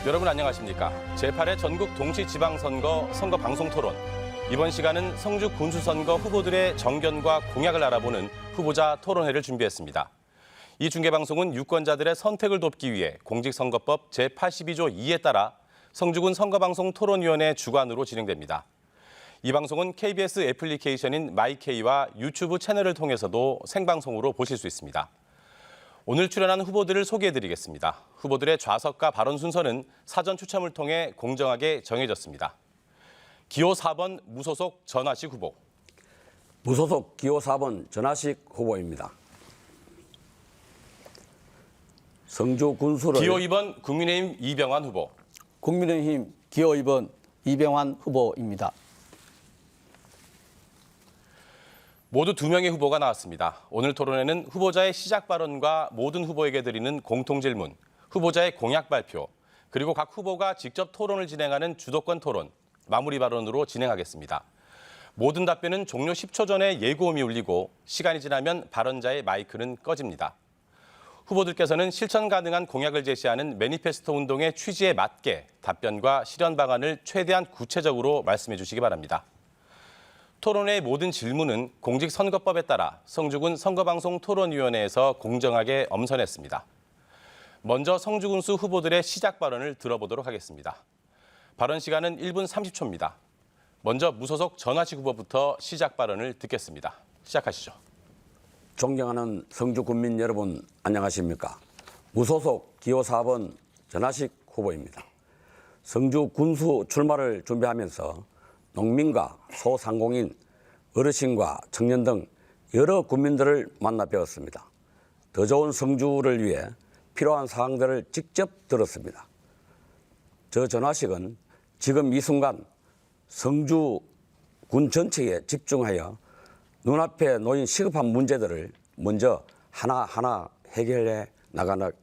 여러분 안녕하십니까? 제8회 전국 동시지방선거 선거방송토론. 이번 시간은 성주 군수선거 후보들의 정견과 공약을 알아보는 후보자 토론회를 준비했습니다. 이 중계방송은 유권자들의 선택을 돕기 위해 공직선거법 제82조 2에 따라 성주군 선거방송 토론위원회 주관으로 진행됩니다. 이 방송은 KBS 애플리케이션인 마이케이와 유튜브 채널을 통해서도 생방송으로 보실 수 있습니다. 오늘 출연한 후보들을 소개해드리겠습니다. 후보들의 좌석과 발언 순서는 사전 추첨을 통해 공정하게 정해졌습니다. 기호 4번 무소속 전하식 후보. 무소속 기호 4번 전하식 후보입니다. 성주 군수를 기호 2번 국민의힘 이병환 후보. 국민의힘 기호 2번 이병환 후보입니다. 모두 2명의 후보가 나왔습니다. 오늘 토론회는 후보자의 시작 발언과 모든 후보에게 드리는 공통 질문, 후보자의 공약 발표, 그리고 각 후보가 직접 토론을 진행하는 주도권 토론, 마무리 발언으로 진행하겠습니다. 모든 답변은 종료 10초 전에 예고음이 울리고 시간이 지나면 발언자의 마이크는 꺼집니다. 후보들께서는 실천 가능한 공약을 제시하는 매니페스토 운동의 취지에 맞게 답변과 실현 방안을 최대한 구체적으로 말씀해 주시기 바랍니다. 토론회의 모든 질문은 공직선거법에 따라 성주군 선거방송 토론위원회에서 공정하게 엄선했습니다. 먼저 성주군수 후보들의 시작 발언을 들어보도록 하겠습니다. 발언 시간은 1분 30초입니다. 먼저 무소속 전하식 후보부터 시작 발언을 듣겠습니다. 시작하시죠. 존경하는 성주 군민 여러분 안녕하십니까? 무소속 기호 4번 전하식 후보입니다. 성주 군수 출마를 준비하면서 농민과 소상공인, 어르신과 청년 등 여러 국민들을 만나 배웠습니다. 더 좋은 성주를 위해 필요한 사항들을 직접 들었습니다. 저 전하식은 지금 이 순간 성주 군 전체에 집중하여 눈앞에 놓인 시급한 문제들을 먼저 하나하나 해결해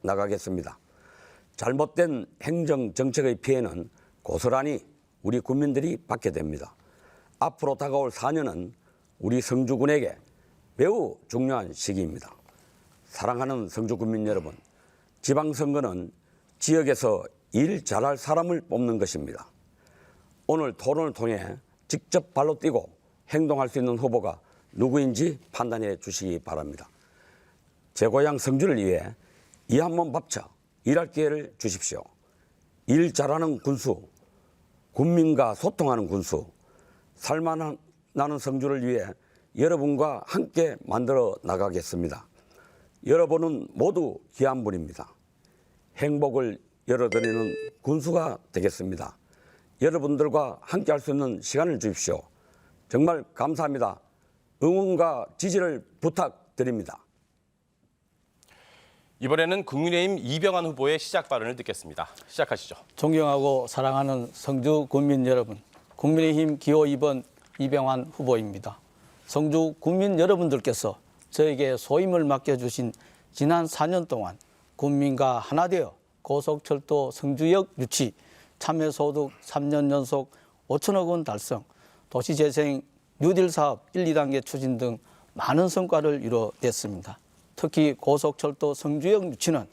나가겠습니다. 잘못된 행정 정책의 피해는 고스란히 우리 국민들이 받게 됩니다. 앞으로 다가올 4년은 우리 성주군에게 매우 중요한 시기입니다. 사랑하는 성주 군민 여러분, 지방선거는 지역에서 일 잘할 사람을 뽑는 것입니다. 오늘 토론을 통해 직접 발로 뛰고 행동할 수 있는 후보가 누구인지 판단해 주시기 바랍니다. 제 고향 성주를 위해 이 한 몸 바쳐 일할 기회를 주십시오. 일 잘하는 군수, 국민과 소통하는 군수, 살만한 성주를 위해 여러분과 함께 만들어 나가겠습니다. 여러분은 모두 귀한 분입니다. 행복을 열어드리는 군수가 되겠습니다. 여러분들과 함께 할 수 있는 시간을 주십시오. 정말 감사합니다. 응원과 지지를 부탁드립니다. 이번에는 국민의힘 이병환 후보의 시작 발언을 듣겠습니다. 시작하시죠. 존경하고 사랑하는 성주 군민 여러분, 국민의힘 기호 2번 이병환 후보입니다. 성주 국민 여러분들께서 저에게 소임을 맡겨주신 지난 4년 동안 국민과 하나 되어 고속철도 성주역 유치, 참여소득 3년 연속 5천억 원 달성, 도시재생 뉴딜 사업 1, 2단계 추진 등 많은 성과를 이뤄냈습니다. 특히 고속철도 성주역 유치는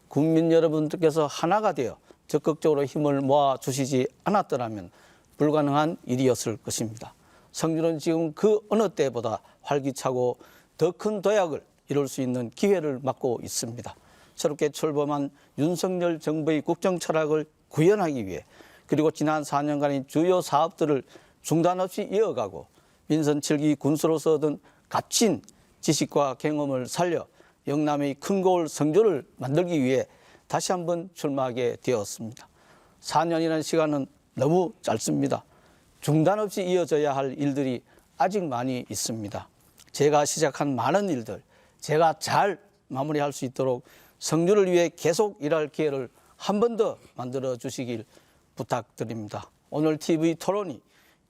국민 여러분들께서 하나가 되어 적극적으로 힘을 모아주시지 않았더라면 불가능한 일이었을 것입니다. 성주는 지금 그 어느 때보다 활기차고 더 큰 도약을 이룰 수 있는 기회를 맞고 있습니다. 새롭게 출범한 윤석열 정부의 국정 철학을 구현하기 위해 그리고 지난 4년간의 주요 사업들을 중단 없이 이어가고 민선 7기 군수로서 얻은 값진 지식과 경험을 살려 영남의 큰 고을 성주를 만들기 위해 다시 한번 출마하게 되었습니다. 4년이라는 시간은 너무 짧습니다. 중단 없이 이어져야 할 일들이 아직 많이 있습니다. 제가 시작한 많은 일들, 제가 잘 마무리할 수 있도록 성주를 위해 계속 일할 기회를 한 번 더 만들어 주시길 부탁드립니다. 오늘 TV 토론이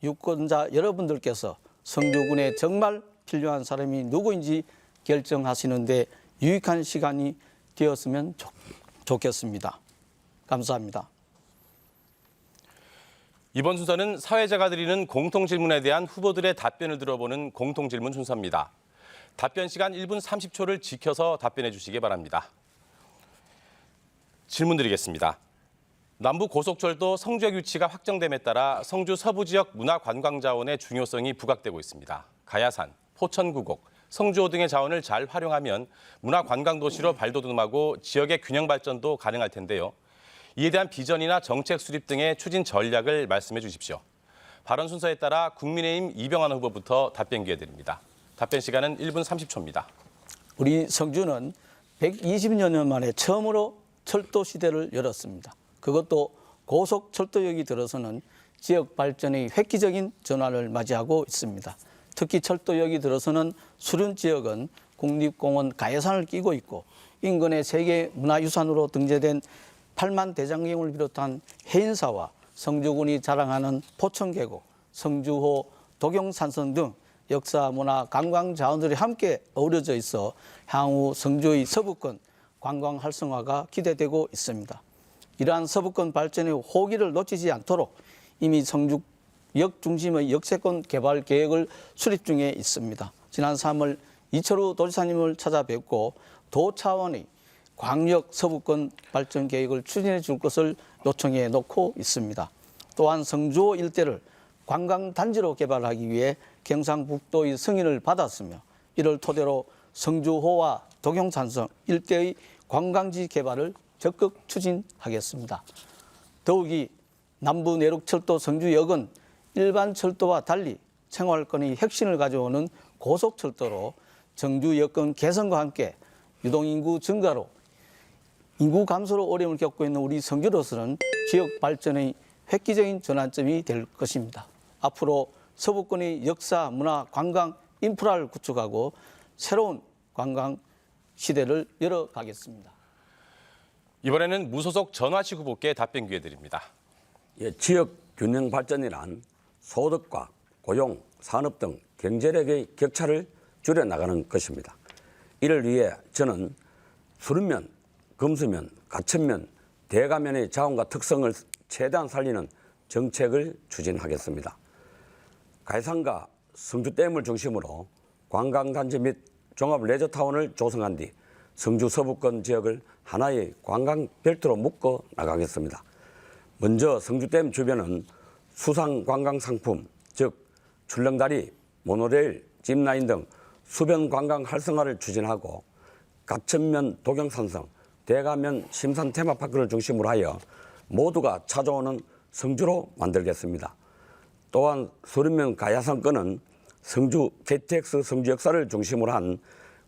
유권자 여러분들께서 성주군에 정말 필요한 사람이 누구인지 결정하시는 데 유익한 시간이 되었으면 좋겠습니다. 감사합니다. 이번 순서는 사회자가 드리는 공통질문에 대한 후보들의 답변을 들어보는 공통질문 순서입니다. 답변 시간 1분 30초를 지켜서 답변해 주시기 바랍니다. 질문 드리겠습니다. 남부 고속철도 성주역 위치가 확정됨에 따라 성주 서부 지역 문화관광자원의 중요성이 부각되고 있습니다. 가야산, 포천구곡, 성주호 등의 자원을 잘 활용하면 문화관광도시로 발돋움하고 지역의 균형 발전도 가능할 텐데요. 이에 대한 비전이나 정책 수립 등의 추진 전략을 말씀해 주십시오. 발언 순서에 따라 국민의힘 이병환 후보부터 답변 기회 드립니다. 답변 시간은 1분 30초입니다. 우리 성주는 120여 년 만에 처음으로 철도 시대를 열었습니다. 그것도 고속철도역이 들어서는 지역 발전의 획기적인 전환을 맞이하고 있습니다. 특히 철도역이 들어서는 수륜 지역은 국립공원 가야산을 끼고 있고 인근의 세계 문화유산으로 등재된 팔만대장경을 비롯한 해인사와 성주군이 자랑하는 포천계곡, 성주호, 독용산성 등 역사, 문화, 관광 자원들이 함께 어우러져 있어 향후 성주의 서부권 관광 활성화가 기대되고 있습니다. 이러한 서부권 발전의 호기를 놓치지 않도록 이미 성주역 중심의 역세권 개발 계획을 수립 중에 있습니다. 지난 3월 이철우 도지사님을 찾아뵙고 도 차원의 광역 서부권 발전 계획을 추진해 줄 것을 요청해 놓고 있습니다. 또한 성주호 일대를 관광단지로 개발하기 위해 경상북도의 승인을 받았으며 이를 토대로 성주호와 독용산성 일대의 관광지 개발을 적극 추진하겠습니다. 더욱이 남부 내륙철도 성주역은 일반 철도와 달리 생활권의 혁신을 가져오는 고속철도로 정주 여건 개선과 함께 유동인구 증가로 인구 감소로 어려움을 겪고 있는 우리 성주로서는 지역 발전의 획기적인 전환점이 될 것입니다. 앞으로 서부권의 역사, 문화, 관광, 인프라를 구축하고 새로운 관광 시대를 열어가겠습니다. 이번에는 무소속 전화식 후보께 답변 기회 드립니다. 예, 지역 균형 발전이란 소득과 고용, 산업 등 경제력의 격차를 줄여나가는 것입니다. 이를 위해 저는 수륜면, 금수면, 가천면, 대가면의 자원과 특성을 최대한 살리는 정책을 추진하겠습니다. 가야산과 성주댐을 중심으로 관광단지 및 종합레저타운을 조성한 뒤 성주 서부권 지역을 하나의 관광벨트로 묶어 나가겠습니다. 먼저 성주댐 주변은 수상관광상품, 즉 출렁다리, 모노레일, 짚라인 등 수변 관광 활성화를 추진하고 가천면 독영산성, 대가면 심산 테마파크를 중심으로 하여 모두가 찾아오는 성주로 만들겠습니다. 또한 수륜면 가야산권은 성주 KTX 성주 역사를 중심으로 한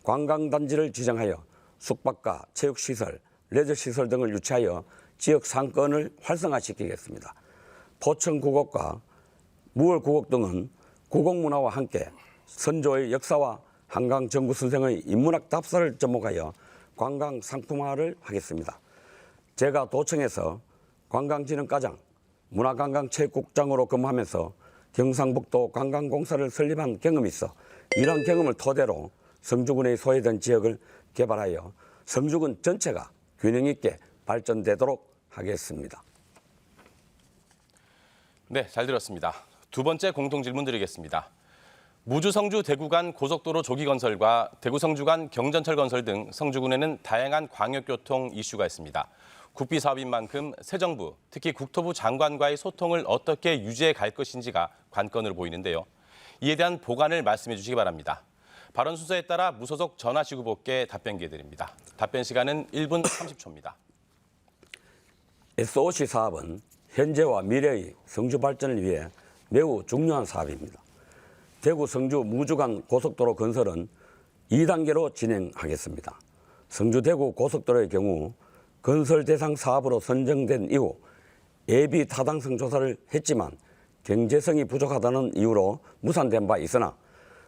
관광단지를 지정하여 숙박과 체육시설, 레저시설 등을 유치하여 지역 상권을 활성화시키겠습니다. 포천구곡과 무월구곡 등은 구곡문화와 함께 선조의 역사와 한강 정구 선생의 인문학 답사를 접목하여 관광 상품화를 하겠습니다. 제가 도청에서 관광진흥과장, 문화관광체육국장으로 근무하면서 경상북도 관광공사를 설립한 경험이 있어 이러한 경험을 토대로 성주군에 소외된 지역을 개발하여 성주군 전체가 균형 있게 발전되도록 하겠습니다. 네, 잘 들었습니다. 두 번째 공통 질문 드리겠습니다. 무주 성주 대구 간 고속도로 조기 건설과 대구 성주 간 경전철 건설 등 성주군에는 다양한 광역교통 이슈가 있습니다. 국비 사업인 만큼 새 정부, 특히 국토부 장관과의 소통을 어떻게 유지해 갈 것인지가 관건으로 보이는데요. 이에 대한 보관을 말씀해 주시기 바랍니다. 발언 순서에 따라 무소속 전화식 후보께 답변 기회 드립니다. 답변 시간은 1분 30초입니다. SOC 사업은 현재와 미래의 성주 발전을 위해 매우 중요한 사업입니다. 대구 성주 무주 간 고속도로 건설은 2단계로 진행하겠습니다. 성주 대구 고속도로의 경우 건설 대상 사업으로 선정된 이후 예비 타당성 조사를 했지만 경제성이 부족하다는 이유로 무산된 바 있으나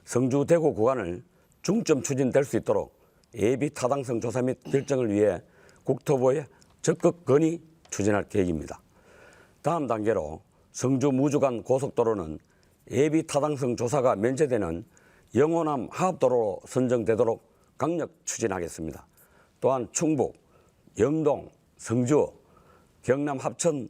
성주 대구 구간을 중점 추진될 수 있도록 예비 타당성 조사 및 결정을 위해 국토부에 적극 건의 추진할 계획입니다. 다음 단계로 성주 무주 간 고속도로는 예비 타당성 조사가 면제되는 영호남 하합도로로 선정되도록 강력 추진하겠습니다. 또한 충북, 영동, 성주, 경남 합천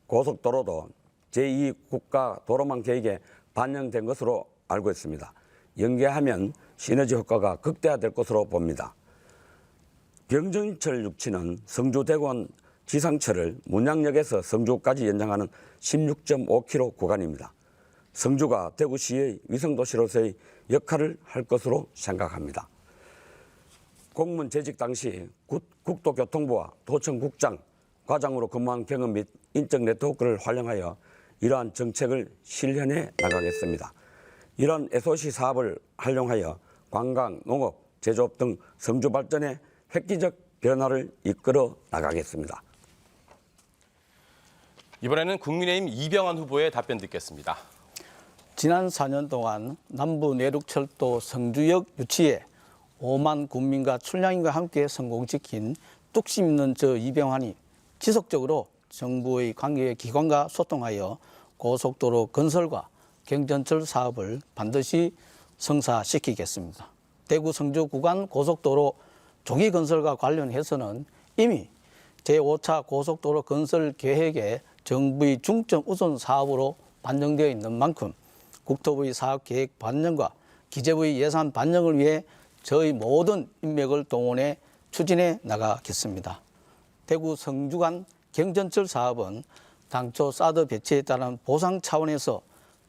고속도로도 제2국가도로망 계획에 반영된 것으로 알고 있습니다. 연계하면 시너지 효과가 극대화될 것으로 봅니다. 경전철 육치는 성주 대구간 지상철을 문양역에서 성주까지 연장하는 16.5km 구간입니다. 성주가 대구시의 위성도시로서의 역할을 할 것으로 생각합니다. 공무원 재직 당시 국토교통부와 도청국장, 과장으로 근무한 경험 및 인적 네트워크를 활용하여 이러한 정책을 실현해 나가겠습니다. 이러한 SOC 사업을 활용하여 관광, 농업, 제조업 등 성주 발전에 획기적 변화를 이끌어 나가겠습니다. 이번에는 국민의힘 이병헌 후보의 답변 듣겠습니다. 지난 4년 동안 남부 내륙철도 성주역 유치에 5만 군민과 출량인과 함께 성공시킨 뚝심 있는 저 이병헌이 지속적으로 정부의 관계 기관과 소통하여 고속도로 건설과 경전철 사업을 반드시 성사시키겠습니다. 대구 성주 구간 고속도로 조기 건설과 관련해서는 이미 제5차 고속도로 건설 계획에 정부의 중점 우선 사업으로 반영되어 있는 만큼 국토부의 사업계획 반영과 기재부의 예산 반영을 위해 저희 모든 인맥을 동원해 추진해 나가겠습니다. 대구 성주 간 경전철 사업은 당초 사드 배치에 따른 보상 차원에서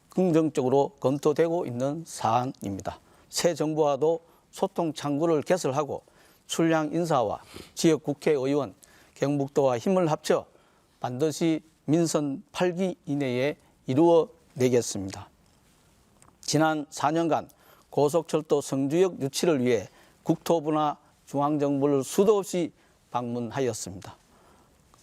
긍정적으로 검토되고 있는 사안입니다. 새 정부와도 소통 창구를 개설하고 출량 인사와 지역 국회의원, 경북도와 힘을 합쳐 반드시 민선 8기 이내에 이루어내겠습니다. 지난 4년간 고속철도 성주역 유치를 위해 국토부나 중앙정부를 수도 없이 방문하였습니다.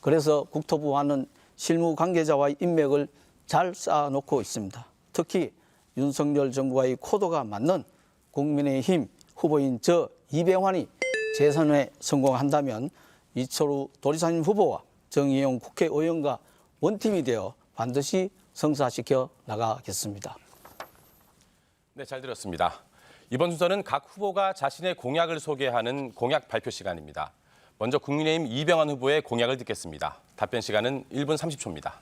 그래서 국토부와는 실무 관계자와의 인맥을 잘 쌓아놓고 있습니다. 특히 윤석열 정부와의 코드가 맞는 국민의힘 후보인 저 이병헌이 재선에 성공한다면 이철우 도지사님 후보와 정의용 국회의원과 원팀이 되어 반드시 성사시켜 나가겠습니다. 네, 잘 들었습니다. 이번 순서는 각 후보가 자신의 공약을 소개하는 공약 발표 시간입니다. 먼저 국민의힘 이병헌 후보의 공약을 듣겠습니다. 답변 시간은 1분 30초입니다.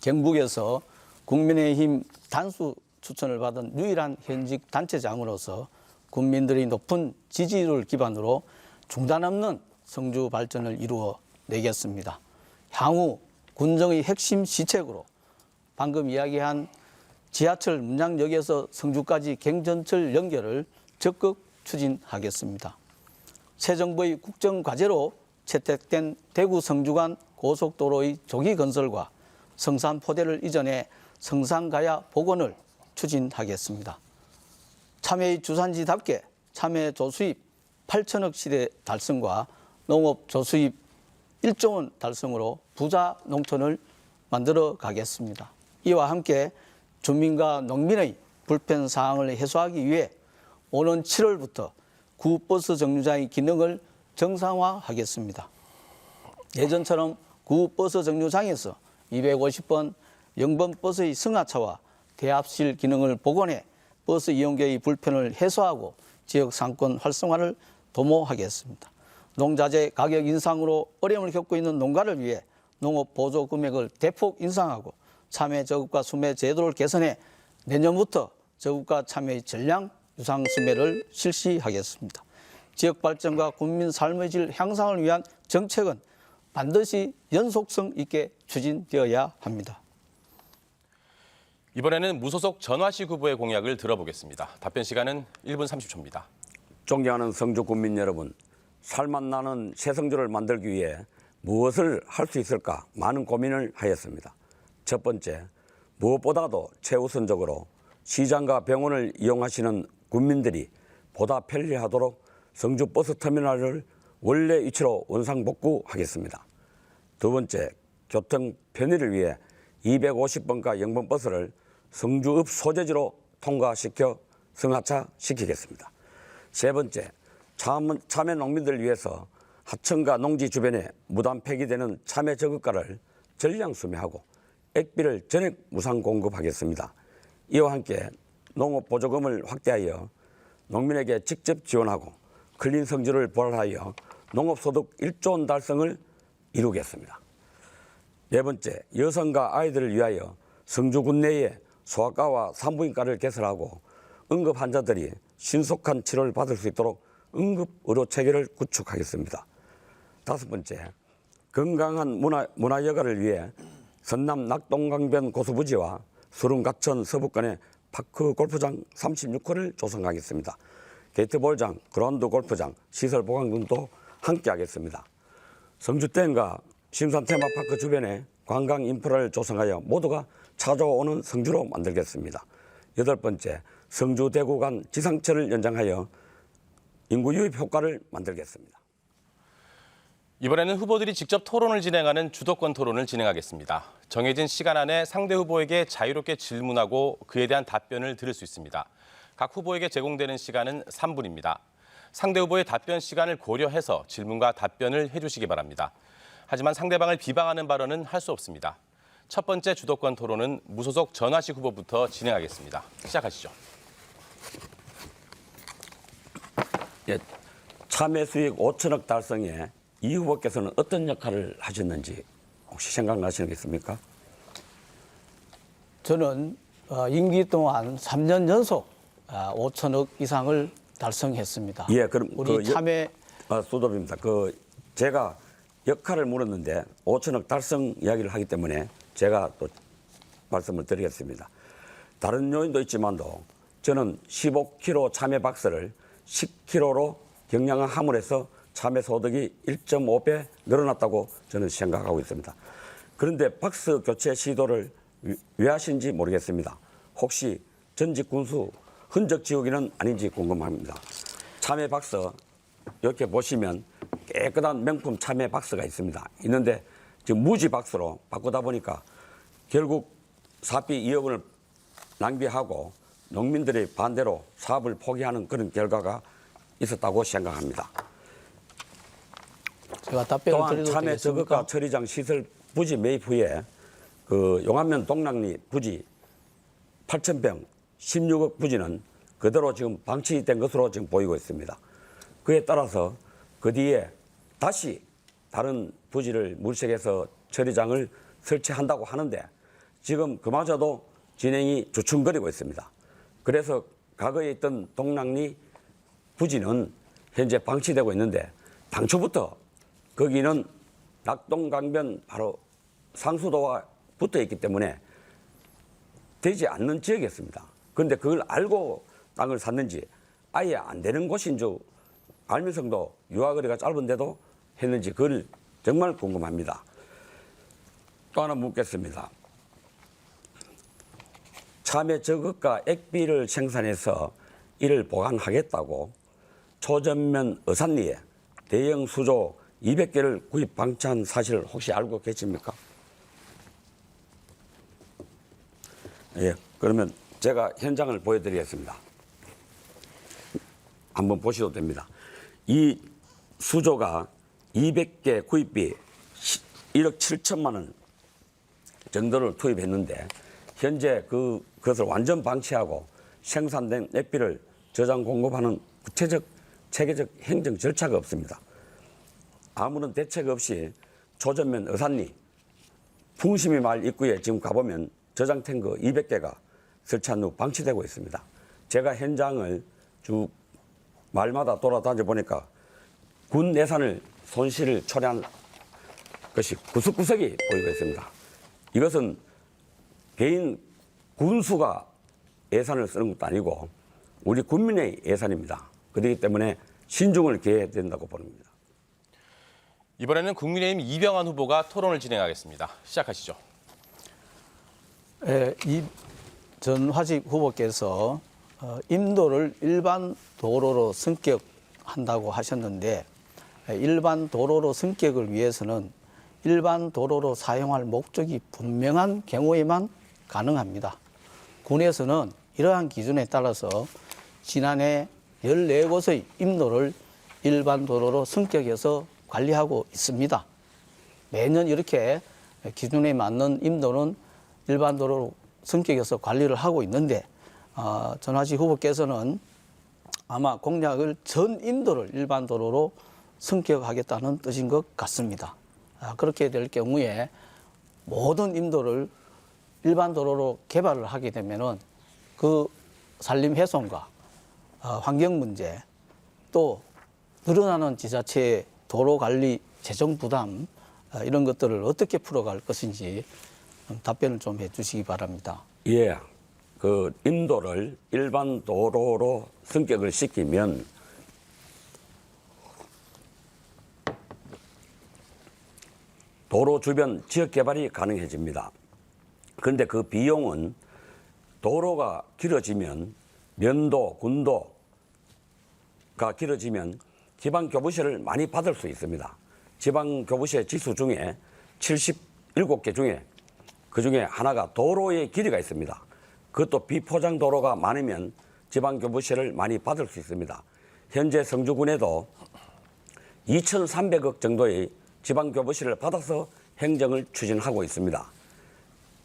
경북에서 국민의힘 단수 추천을 받은 유일한 현직 단체장으로서 국민들의 높은 지지를 기반으로 중단 없는 성주 발전을 이루어 내겠습니다. 향후 군정의 핵심 시책으로 방금 이야기한 지하철 문양역에서 성주까지 경전철 연결을 적극 추진하겠습니다. 새 정부의 국정과제로 채택된 대구 성주 간 고속도로의 조기 건설과 성산포대를 이전해 성산가야 복원을 추진하겠습니다. 참외의 주산지답게 참외 조수입 8천억 시대 달성과 농업 조수입 1조 원 달성으로 부자 농촌을 만들어 가겠습니다. 이와 함께 주민과 농민의 불편 사항을 해소하기 위해 오는 7월부터 구버스 정류장의 기능을 정상화하겠습니다. 예전처럼 구버스 정류장에서 250번 영번버스의 승하차와 대합실 기능을 복원해 버스 이용객의 불편을 해소하고 지역 상권 활성화를 도모하겠습니다. 농자재 가격 인상으로 어려움을 겪고 있는 농가를 위해 농업 보조 금액을 대폭 인상하고 참외 저급가 수매 제도를 개선해 내년부터 저급가 참외의 전량 유상 수매를 실시하겠습니다. 지역 발전과 국민 삶의 질 향상을 위한 정책은 반드시 연속성 있게 추진되어야 합니다. 이번에는 무소속 전화식 후보의 공약을 들어보겠습니다. 답변 시간은 1분 30초입니다. 존경하는 성주 국민 여러분, 살맛 나는 새 성주를 만들기 위해 무엇을 할 수 있을까 많은 고민을 하였습니다. 첫 번째, 무엇보다도 최우선적으로 시장과 병원을 이용하시는 국민들이 보다 편리하도록 성주 버스터미널을 원래 위치로 원상복구하겠습니다. 두 번째, 교통 편의를 위해 250번가 영번버스를 성주읍 소재지로 통과시켜 승하차시키겠습니다. 세 번째, 참외 농민들을 위해서 하천과 농지 주변에 무단 폐기되는 참외 저급가를 전량 수매하고 액비를 전액 무상 공급하겠습니다. 이와 함께 농업 보조금을 확대하여 농민에게 직접 지원하고 클린 성주를 보완하여 농업소득 1조 원 달성을 이루겠습니다. 네 번째, 여성과 아이들을 위하여 성주군 내에 소아과와 산부인과를 개설하고 응급 환자들이 신속한 치료를 받을 수 있도록 응급 의료 체계를 구축하겠습니다. 다섯 번째, 건강한 문화 여가를 위해 선남 낙동강변 고수부지와 수릉각천 서북간의 파크 골프장 36호를 조성하겠습니다. 게이트볼장, 그라운드 골프장, 시설 보강 등도 함께 하겠습니다. 성주댐과 심산 테마파크 주변에 관광 인프라를 조성하여 모두가 찾아오는 성주로 만들겠습니다. 8번째, 성주 대구 간 지상철을 연장하여 인구 유입 효과를 만들겠습니다. 이번에는 후보들이 직접 토론을 진행하는 주도권 토론을 진행하겠습니다. 정해진 시간 안에 상대 후보에게 자유롭게 질문하고 그에 대한 답변을 들을 수 있습니다. 각 후보에게 제공되는 시간은 3분입니다. 상대 후보의 답변 시간을 고려해서 질문과 답변을 해주시기 바랍니다. 하지만 상대방을 비방하는 발언은 할 수 없습니다. 첫 번째 주도권 토론은 무소속 전화식 후보부터 진행하겠습니다. 시작하시죠. 예, 참여 수익 5천억 달성에 이 후보께서는 어떤 역할을 하셨는지 혹시 생각나시는 게 있습니까? 저는 임기 동안 3년 연속 5천억 이상을 달성했습니다. 예, 그럼 우리 참여 수도입니다. 제가 역할을 물었는데 5천억 달성 이야기를 하기 때문에 제가 또 말씀을 드리겠습니다. 다른 요인도 있지만도 저는 15kg 참외 박스를 10kg로 경량화 함으로써 참외 소득이 1.5배 늘어났다고 저는 생각하고 있습니다. 그런데 박스 교체 시도를 왜 하신지 모르겠습니다. 혹시 전직 군수 흔적 지우기는 아닌지 궁금합니다. 참외 박스 이렇게 보시면 깨끗한 명품 참외 박스가 있습니다. 있는데 지금 무지 박스로 바꾸다 보니까 결국 사비 2억 원을 낭비하고 농민들이 반대로 사업을 포기하는 그런 결과가 있었다고 생각합니다. 제가 답변을 또한 드려도 참외 되겠습니까? 저급가 처리장 시설 부지 매입 후에 용안면 동락리 부지 8,000평 16억 부지는 그대로 지금 방치된 것으로 지금 보이고 있습니다. 그에 따라서 그 뒤에 다시 다른 부지를 물색해서 처리장을 설치한다고 하는데 지금 그마저도 진행이 주춤거리고 있습니다. 그래서 과거에 있던 동락리 부지는 현재 방치되고 있는데 당초부터 거기는 낙동강변 바로 상수도와 붙어 있기 때문에 되지 않는 지역이었습니다. 그런데 그걸 알고 땅을 샀는지 아예 안 되는 곳인 줄 알면서도 유화거리가 짧은데도 했는지 그걸 정말 궁금합니다. 또 하나 묻겠습니다. 참외 저급가 액비를 생산해서 이를 보관하겠다고 초전면 어산리에 대형 수조 200개를 구입 방치한 사실을 혹시 알고 계십니까? 예, 그러면 제가 현장을 보여드리겠습니다. 한번 보셔도 됩니다. 이 수조가 200개 구입비 1억 7천만 원 정도를 투입했는데 현재 그것을 완전 방치하고 생산된 액비를 저장 공급하는 구체적 체계적 행정 절차가 없습니다. 아무런 대책 없이 조전면 어산리 풍심이 마을 입구에 지금 가보면 저장 탱크 200개가 설치한 후 방치되고 있습니다. 제가 현장을 쭉 마을마다 돌아다녀 보니까 군 예산을 손실을 초래한 것이 구석구석이 보이고 있습니다. 이것은 개인 군수가 예산을 쓰는 것도 아니고 우리 국민의 예산입니다. 그렇기 때문에 신중을 기해야 된다고 봅니다. 이번에는 국민의힘 이병환 후보가 토론을 진행하겠습니다. 시작하시죠. 전 화직 후보께서 임도를 일반 도로로 승격한다고 하셨는데 일반 도로로 승격을 위해서는 일반 도로로 사용할 목적이 분명한 경우에만 가능합니다. 군에서는 이러한 기준에 따라서 지난해 14곳의 임도를 일반 도로로 승격해서 관리하고 있습니다. 매년 이렇게 기준에 맞는 임도는 일반 도로로 승격해서 관리를 하고 있는데 전화식 후보께서는 아마 공약을 전 임도를 일반 도로로 승격하겠다는 뜻인 것 같습니다. 그렇게 될 경우에 모든 임도를 일반 도로로 개발을 하게 되면은 그 산림 훼손과 환경 문제 또 늘어나는 지자체의 도로 관리 재정 부담 이런 것들을 어떻게 풀어갈 것인지 답변을 좀 해주시기 바랍니다. 예, 그 인도를 일반 도로로 승격을 시키면 도로 주변 지역 개발이 가능해집니다. 그런데 그 비용은 도로가 길어지면 면도, 군도가 길어지면 지방교부세를 많이 받을 수 있습니다. 지방교부세 지수 중에 77개 중에 그 중에 하나가 도로의 길이가 있습니다. 그것도 비포장 도로가 많으면 지방교부세를 많이 받을 수 있습니다. 현재 성주군에도 2,300억 정도의 지방교부세를 받아서 행정을 추진하고 있습니다.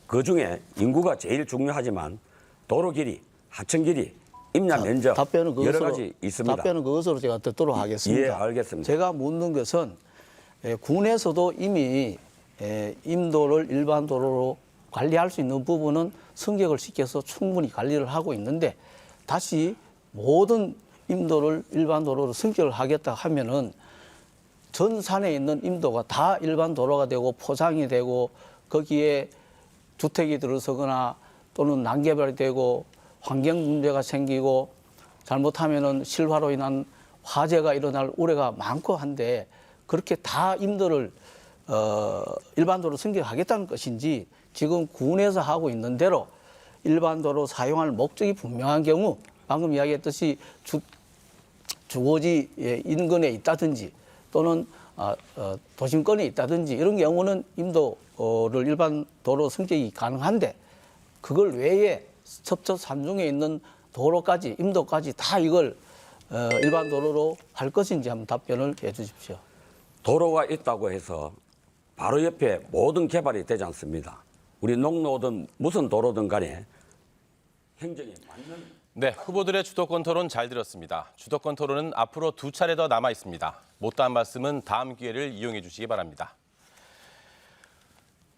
그 중에 인구가 제일 중요하지만 도로 길이, 하천 길이, 임야 면적 여러 가지 있습니다. 답변은 그것으로 제가 듣도록 하겠습니다. 예, 알겠습니다. 제가 묻는 것은 군에서도 이미 임도를 일반 도로로 관리할 수 있는 부분은 승격을 시켜서 충분히 관리를 하고 있는데 다시 모든 임도를 일반 도로로 승격을 하겠다 하면은 전 산에 있는 임도가 다 일반 도로가 되고 포장이 되고 거기에 주택이 들어서거나 또는 난개발이 되고 환경 문제가 생기고 잘못하면은 실화로 인한 화재가 일어날 우려가 많고 한데 그렇게 다 임도를 일반도로 승격하겠다는 것인지 지금 군에서 하고 있는 대로 일반도로 사용할 목적이 분명한 경우 방금 이야기했듯이 주거지 인근에 있다든지 또는 도심권에 있다든지 이런 경우는 임도를 일반 도로 승격이 가능한데 그걸 외에 첩첩 산중에 있는 도로까지 임도까지 다 이걸 일반 도로로 할 것인지 한번 답변을 해 주십시오. 도로가 있다고 해서 바로 옆에 모든 개발이 되지 않습니다. 우리 농로든 무슨 도로든 간에 행정에 맞는 네, 후보들의 주도권 토론 잘 들었습니다. 주도권 토론은 앞으로 2차례 더 남아 있습니다. 못다한 말씀은 다음 기회를 이용해 주시기 바랍니다.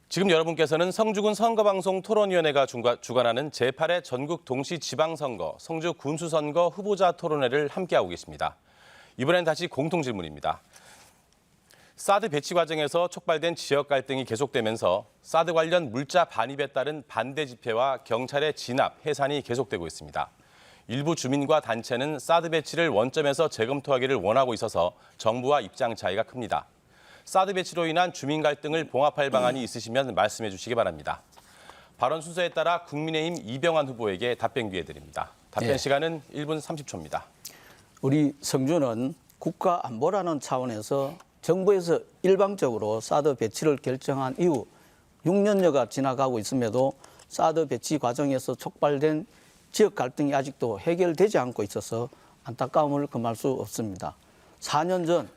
지금 여러분께서는 성주군 선거방송 토론위원회가 주관하는 제8회 전국 동시지방선거, 성주 군수선거 후보자 토론회를 함께하고 계십니다. 이번엔 다시 공통질문입니다. 사드 배치 과정에서 촉발된 지역 갈등이 계속되면서 사드 관련 물자 반입에 따른 반대 집회와 경찰의 진압, 해산이 계속되고 있습니다. 일부 주민과 단체는 사드 배치를 원점에서 재검토하기를 원하고 있어서 정부와 입장 차이가 큽니다. 사드 배치로 인한 주민 갈등을 봉합할 방안이 있으시면 말씀해 주시기 바랍니다. 발언 순서에 따라 국민의힘 이병환 후보에게 답변 기회 드립니다. 답변 시간은 1분 30초입니다. 우리 성주는 국가 안보라는 차원에서 정부에서 일방적으로 사드 배치를 결정한 이후 6년여가 지나가고 있음에도 사드 배치 과정에서 촉발된 지역 갈등이 아직도 해결되지 않고 있어서 안타까움을 금할 수 없습니다. 4년 전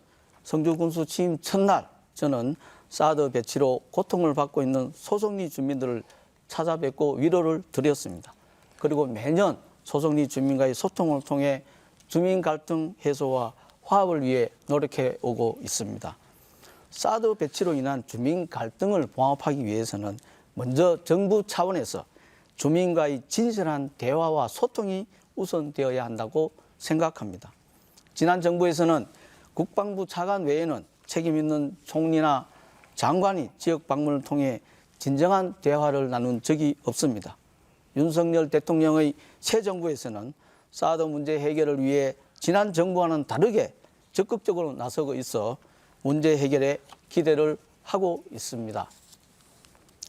성주군수 취임 첫날 저는 사드 배치로 고통을 받고 있는 소송리 주민들을 찾아뵙고 위로를 드렸습니다. 그리고 매년 소송리 주민과의 소통을 통해 주민 갈등 해소와 화합을 위해 노력해 오고 있습니다. 사드 배치로 인한 주민 갈등을 봉합하기 위해서는 먼저 정부 차원에서 주민과의 진실한 대화와 소통이 우선되어야 한다고 생각합니다. 지난 정부에서는 국방부 차관 외에는 책임 있는 총리나 장관이 지역 방문을 통해 진정한 대화를 나눈 적이 없습니다. 윤석열 대통령의 새 정부에서는 사드 문제 해결을 위해 지난 정부와는 다르게 적극적으로 나서고 있어 문제 해결에 기대를 하고 있습니다.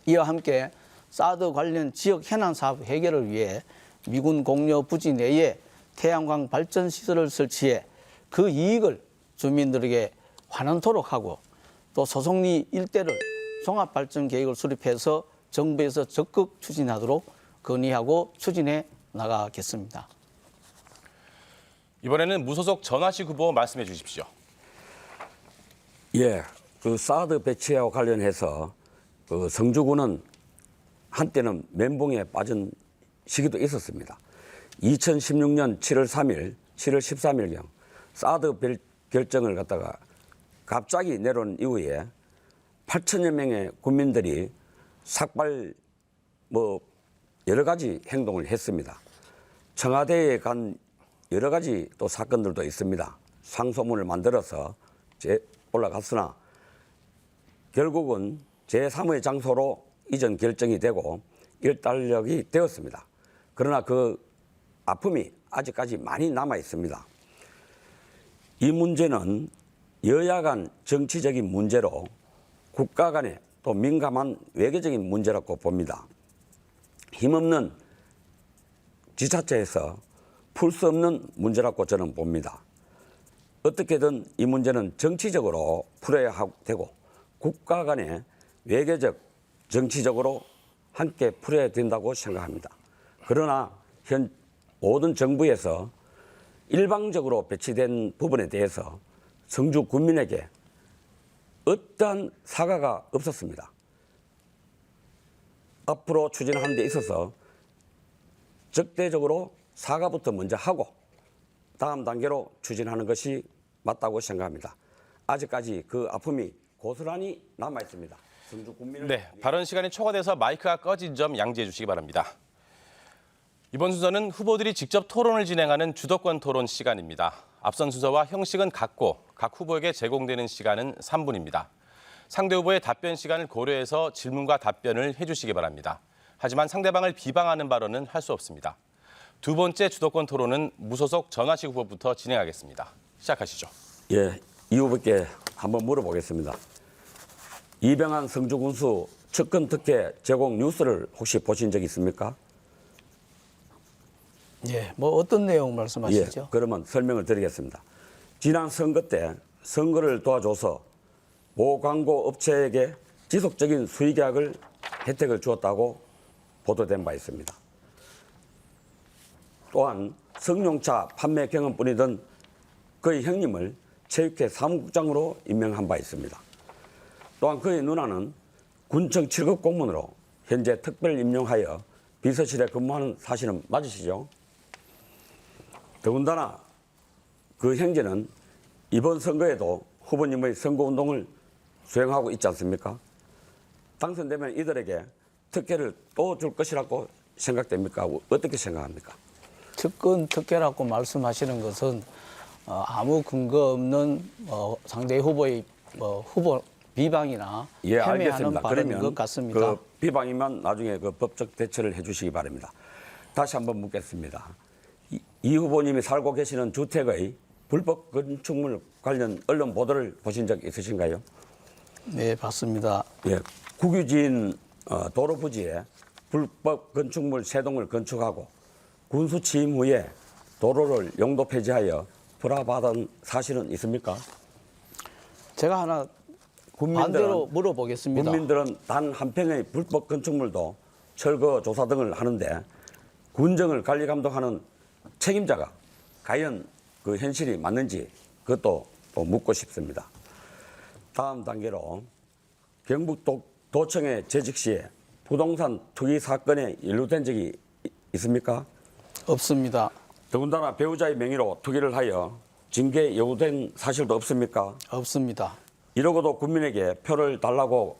이와 함께 사드 관련 지역 해난 사업 해결을 위해 미군 공여 부지 내에 태양광 발전 시설을 설치해 그 이익을 주민들에게 환원토록 하고 또 소송리 일대를 종합발전 계획을 수립해서 정부에서 적극 추진하도록 건의하고 추진해 나가겠습니다. 이번에는 무소속 전화식 후보 말씀해 주십시오. 예, 그 사드 배치와 관련해서 그 성주군은 한때는 멘붕에 빠진 시기도 있었습니다. 2016년 7월 3일, 7월 13일경 사드 결정을 갖다가 갑자기 내려온 이후에 8천여 명의 국민들이 삭발 여러 가지 행동을 했습니다. 청와대에 간 여러 가지 또 사건들도 있습니다. 상소문을 만들어서 올라갔으나 결국은 제3의 장소로 이전 결정이 되고 일단락이 되었습니다. 그러나 그 아픔이 아직까지 많이 남아 있습니다. 이 문제는 여야 간 정치적인 문제로 국가 간의 또 민감한 외교적인 문제라고 봅니다. 힘없는 지자체에서 풀 수 없는 문제라고 저는 봅니다. 어떻게든 이 문제는 정치적으로 풀어야 되고 국가 간의 외교적, 정치적으로 함께 풀어야 된다고 생각합니다. 그러나 현 모든 정부에서 일방적으로 배치된 부분에 대해서 성주 군민에게 어떠한 사과가 없었습니다. 앞으로 추진하는 데 있어서 적대적으로 사과부터 먼저 하고 다음 단계로 추진하는 것이 맞다고 생각합니다. 아직까지 그 아픔이 고스란히 남아 있습니다. 성주 군민을 네, 발언 시간이 초과돼서 마이크가 꺼진 점 양지해 주시기 바랍니다. 이번 순서는 후보들이 직접 토론을 진행하는 주도권 토론 시간입니다. 앞선 순서와 형식은 같고 각 후보에게 제공되는 시간은 3분입니다. 상대 후보의 답변 시간을 고려해서 질문과 답변을 해주시기 바랍니다. 하지만 상대방을 비방하는 발언은 할 수 없습니다. 두 번째 주도권 토론은 무소속 전화식 후보부터 진행하겠습니다. 시작하시죠. 예, 이 후보께 한번 물어보겠습니다. 이병환 성주 군수 측근 특혜 제공 뉴스를 혹시 보신 적 있습니까? 예, 뭐 어떤 내용 말씀하시죠? 예, 그러면 설명을 드리겠습니다. 지난 선거 때 선거를 도와줘서 모 광고 업체에게 지속적인 수익약을 혜택을 주었다고 보도된 바 있습니다. 또한 성룡차 판매 경험뿐이던 그의 형님을 체육회 사무국장으로 임명한 바 있습니다. 또한 그의 누나는 군청 7급 공무원으로 현재 특별 임용하여 비서실에 근무하는 사실은 맞으시죠? 더군다나 그 형제는 이번 선거에도 후보님의 선거운동을 수행하고 있지 않습니까? 당선되면 이들에게 특혜를 또 줄 것이라고 생각됩니까? 어떻게 생각합니까? 측근 특혜라고 말씀하시는 것은 아무 근거 없는 상대 후보의 후보 비방이나 예, 폄훼하는 알겠습니다. 발언인 그러면 것 같습니다. 그 비방이면 나중에 그 법적 대처를 해주시기 바랍니다. 다시 한번 묻겠습니다. 이 후보님이 살고 계시는 주택의 불법 건축물 관련 언론 보도를 보신 적 있으신가요? 네, 봤습니다. 예, 국유지인 도로 부지에 불법 건축물 3동을 건축하고 군수 취임 후에 도로를 용도 폐지하여 불화받은 사실은 있습니까? 제가 하나 반대로 물어보겠습니다. 국민들은 단 한 평의 불법 건축물도 철거 조사 등을 하는데 군정을 관리 감독하는 책임자가 과연 그 현실이 맞는지 그것도 또 묻고 싶습니다. 다음 단계로 경북도청에 재직 시에 부동산 투기 사건에 연루된 적이 있습니까? 없습니다. 더군다나 배우자의 명의로 투기를 하여 징계 요구된 사실도 없습니까? 없습니다. 이러고도 국민에게 표를 달라고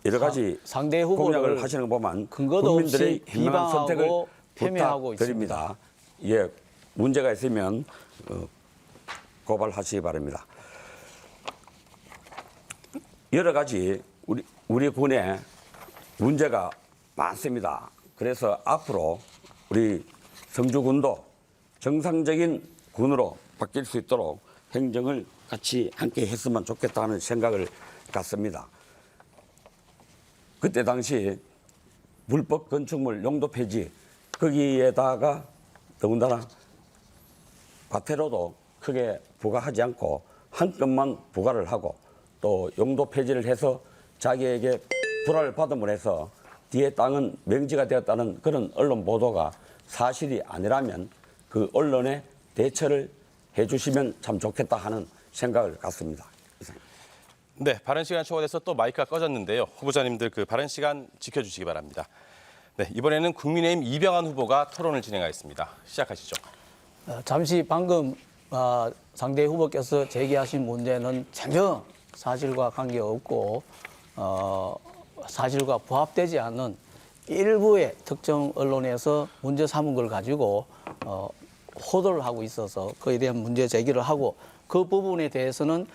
여러 가지 상대 공약을 후보를 하시는 거 보면 근거도 국민들의 없이 현명한 선택을 비방하고 폄훼하고 부탁드립니다. 예, 문제가 있으면 고발하시기 바랍니다. 여러 가지 우리 군에 문제가 많습니다. 그래서 앞으로 우리 성주군도 정상적인 군으로 바뀔 수 있도록 행정을 같이 함께 했으면 좋겠다는 생각을 갖습니다. 그때 당시 불법 건축물 용도 폐지 거기에다가 더군다나 과태료도 크게 부과하지 않고 한 건만 부과를 하고 또 용도 폐지를 해서 자기에게 불화를 받음으로 해서 뒤에 땅은 명지가 되었다는 그런 언론 보도가 사실이 아니라면 그 언론에 대처를 해주시면 참 좋겠다 하는 생각을 갖습니다. 네, 발언 시간 초과돼서 또 마이크가 꺼졌는데요. 후보자님들 그 발언 시간 지켜주시기 바랍니다. 네, 이번에는 국민의힘 이병환 후보가 토론을 진행하겠습니다. 시작하시죠. 잠시 방금 상대 후보께서 제기하신 문제는 전혀 사실과 관계없고 사실과 부합되지 않는 일부의 특정 언론에서 문제 삼은 걸 가지고 호도를 하고 있어서 그에 대한 문제 제기를 하고 그 부분에 대해서는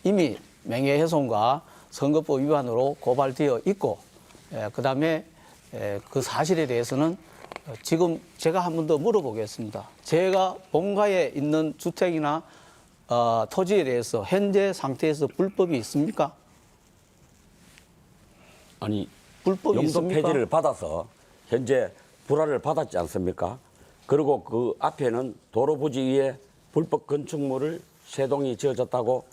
이미 명예훼손과 선거법 위반으로 고발되어 있고, 그다음에 그 사실에 대해서는 지금 제가 한 번 더 물어보겠습니다. 제가 본가에 있는 주택이나 토지에 대해서 현재 상태에서 불법이 있습니까? 아니, 불법이 용도 있습니까? 폐지를 받아서 현재 불화를 받았지 않습니까? 그리고 그 앞에는 도로 부지 위에 불법 건축물을 세 동이 지어졌다고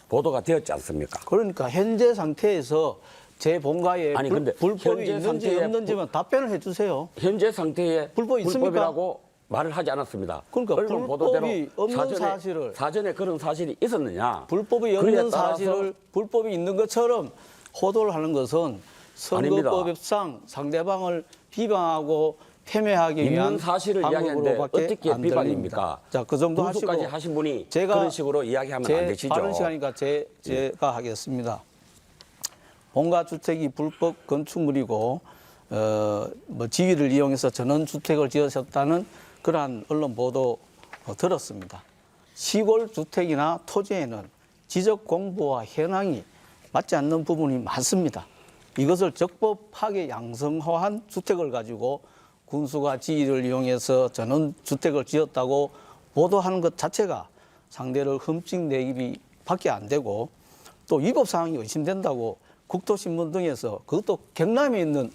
보도가 되었지 않습니까? 그러니까 현재 상태에서 제 본가에 아니, 근데 불법이 현재 있는지 상태에 없는지만 답변을 해주세요. 현재 상태에 불법이 있습니까? 불법이라고 말을 하지 않았습니다. 그러니까 언론 불법이 없는 사실을 사전에 그런 사실이 있었느냐? 불법이 그에 없는 따라서 사실을 불법이 있는 것처럼 호도를 하는 것은 선거법상 상대방을 비방하고 폄훼하기 있는 위한 사실을 이야기하는데 방법으로밖에 어떻게 안 비방입니까? 들립니다. 자, 그 정도 군수까지 하시고 하신 분이 제가 그런 식으로 이야기하면 안 제 되시죠. 빠른 시간이니까 제가 하겠습니다. 본가 주택이 불법 건축물이고 뭐 지위를 이용해서 전원 주택을 지으셨다는 그러한 언론 보도 들었습니다. 시골 주택이나 토지에는 지적 공부와 현황이 맞지 않는 부분이 많습니다. 이것을 적법하게 양성화한 주택을 가지고 군수가 지위를 이용해서 전원 주택을 지었다고 보도하는 것 자체가 상대를 흠집 내기 밖에 안 되고 또 위법 사항이 의심된다고 국토신문 등에서 그것도 경남에 있는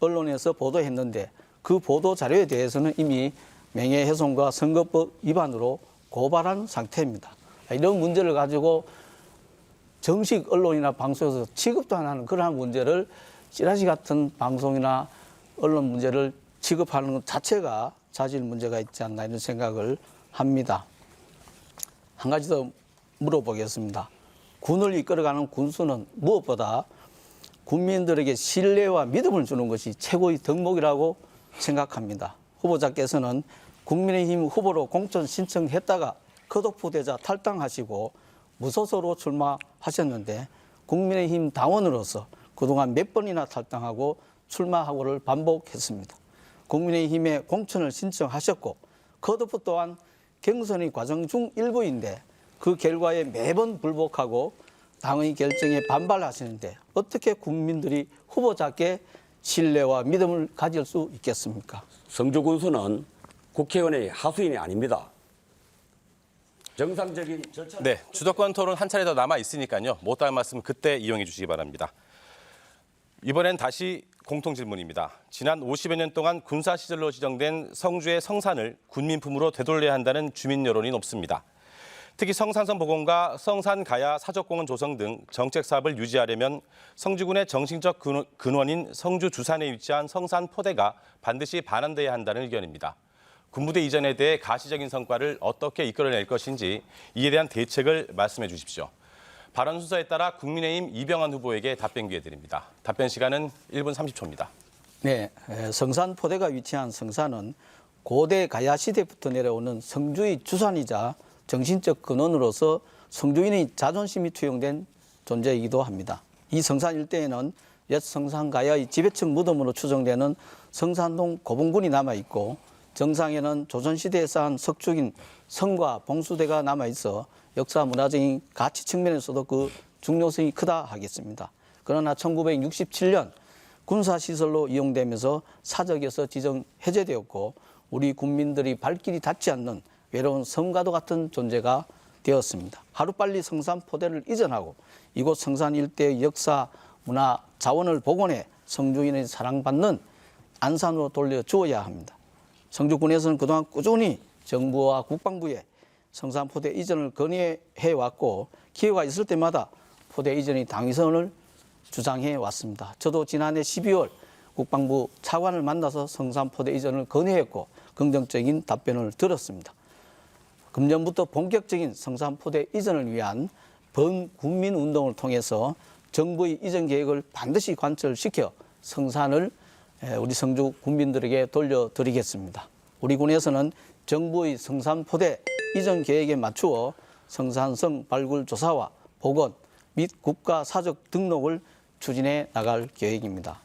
언론에서 보도했는데 그 보도 자료에 대해서는 이미 명예훼손과 선거법 위반으로 고발한 상태입니다. 이런 문제를 가지고 정식 언론이나 방송에서 취급도 안 하는 그러한 문제를 찌라시 같은 방송이나 언론 문제를 취급하는 것 자체가 자질 문제가 있지 않나 이런 생각을 합니다. 한 가지 더 물어보겠습니다. 군을 이끌어가는 군수는 무엇보다 국민들에게 신뢰와 믿음을 주는 것이 최고의 덕목이라고 생각합니다. 후보자께서는 국민의힘 후보로 공천 신청했다가 컷오프되자 탈당하시고 무소속으로 출마하셨는데 국민의힘 당원으로서 그동안 몇 번이나 탈당하고 출마하고를 반복했습니다. 국민의힘에 공천을 신청하셨고 컷오프 또한 경선의 과정 중 일부인데 그 결과에 매번 불복하고 당의 결정에 반발하시는데 어떻게 국민들이 후보자께 신뢰와 믿음을 가질 수 있겠습니까? 성주 군수는 국회의원의 하수인이 아닙니다. 정상적인 절차. 네, 주도권 토론 한 차례 더 남아 있으니까요. 못할 말씀 그때 이용해 주시기 바랍니다. 이번엔 다시 공통 질문입니다. 지난 50여 년 동안 군사 시절로 지정된 성주의 성산을 군민품으로 되돌려야 한다는 주민 여론이 높습니다. 특히 성산선 복원과 성산 가야 사적공원 조성 등 정책 사업을 유지하려면 성주군의 정신적 근원인 성주 주산에 위치한 성산 포대가 반드시 반환돼야 한다는 의견입니다. 군부대 이전에 대해 가시적인 성과를 어떻게 이끌어낼 것인지 이에 대한 대책을 말씀해 주십시오. 발언 순서에 따라 국민의힘 이병환 후보에게 답변 기회 드립니다. 답변 시간은 1분 30초입니다. 네, 성산 포대가 위치한 성산은 고대 가야 시대부터 내려오는 성주의 주산이자 정신적 근원으로서 성주인의 자존심이 투영된 존재이기도 합니다. 이 성산 일대에는 옛 성산 가야의 지배층 무덤으로 추정되는 성산동 고봉군이 남아있고 정상에는 조선시대에 쌓은 석축인 성과 봉수대가 남아있어 역사 문화적인 가치 측면에서도 그 중요성이 크다 하겠습니다. 그러나 1967년 군사시설로 이용되면서 사적에서 지정 해제되었고 우리 국민들이 발길이 닿지 않는 외로운 섬과도 같은 존재가 되었습니다. 하루빨리 성산 포대를 이전하고 이곳 성산 일대의 역사, 문화, 자원을 복원해 성주인의 사랑받는 안산으로 돌려주어야 합니다. 성주군에서는 그동안 꾸준히 정부와 국방부에 성산 포대 이전을 건의해 왔고 기회가 있을 때마다 포대 이전의 당위성을 주장해 왔습니다. 저도 지난해 12월 국방부 차관을 만나서 성산 포대 이전을 건의했고 긍정적인 답변을 들었습니다. 금년부터 본격적인 성산 포대 이전을 위한 범국민 운동을 통해서 정부의 이전 계획을 반드시 관철시켜 성산을 우리 성주 군민들에게 돌려드리겠습니다. 우리 군에서는 정부의 성산 포대 이전 계획에 맞추어 성산성 발굴 조사와 복원 및 국가 사적 등록을 추진해 나갈 계획입니다.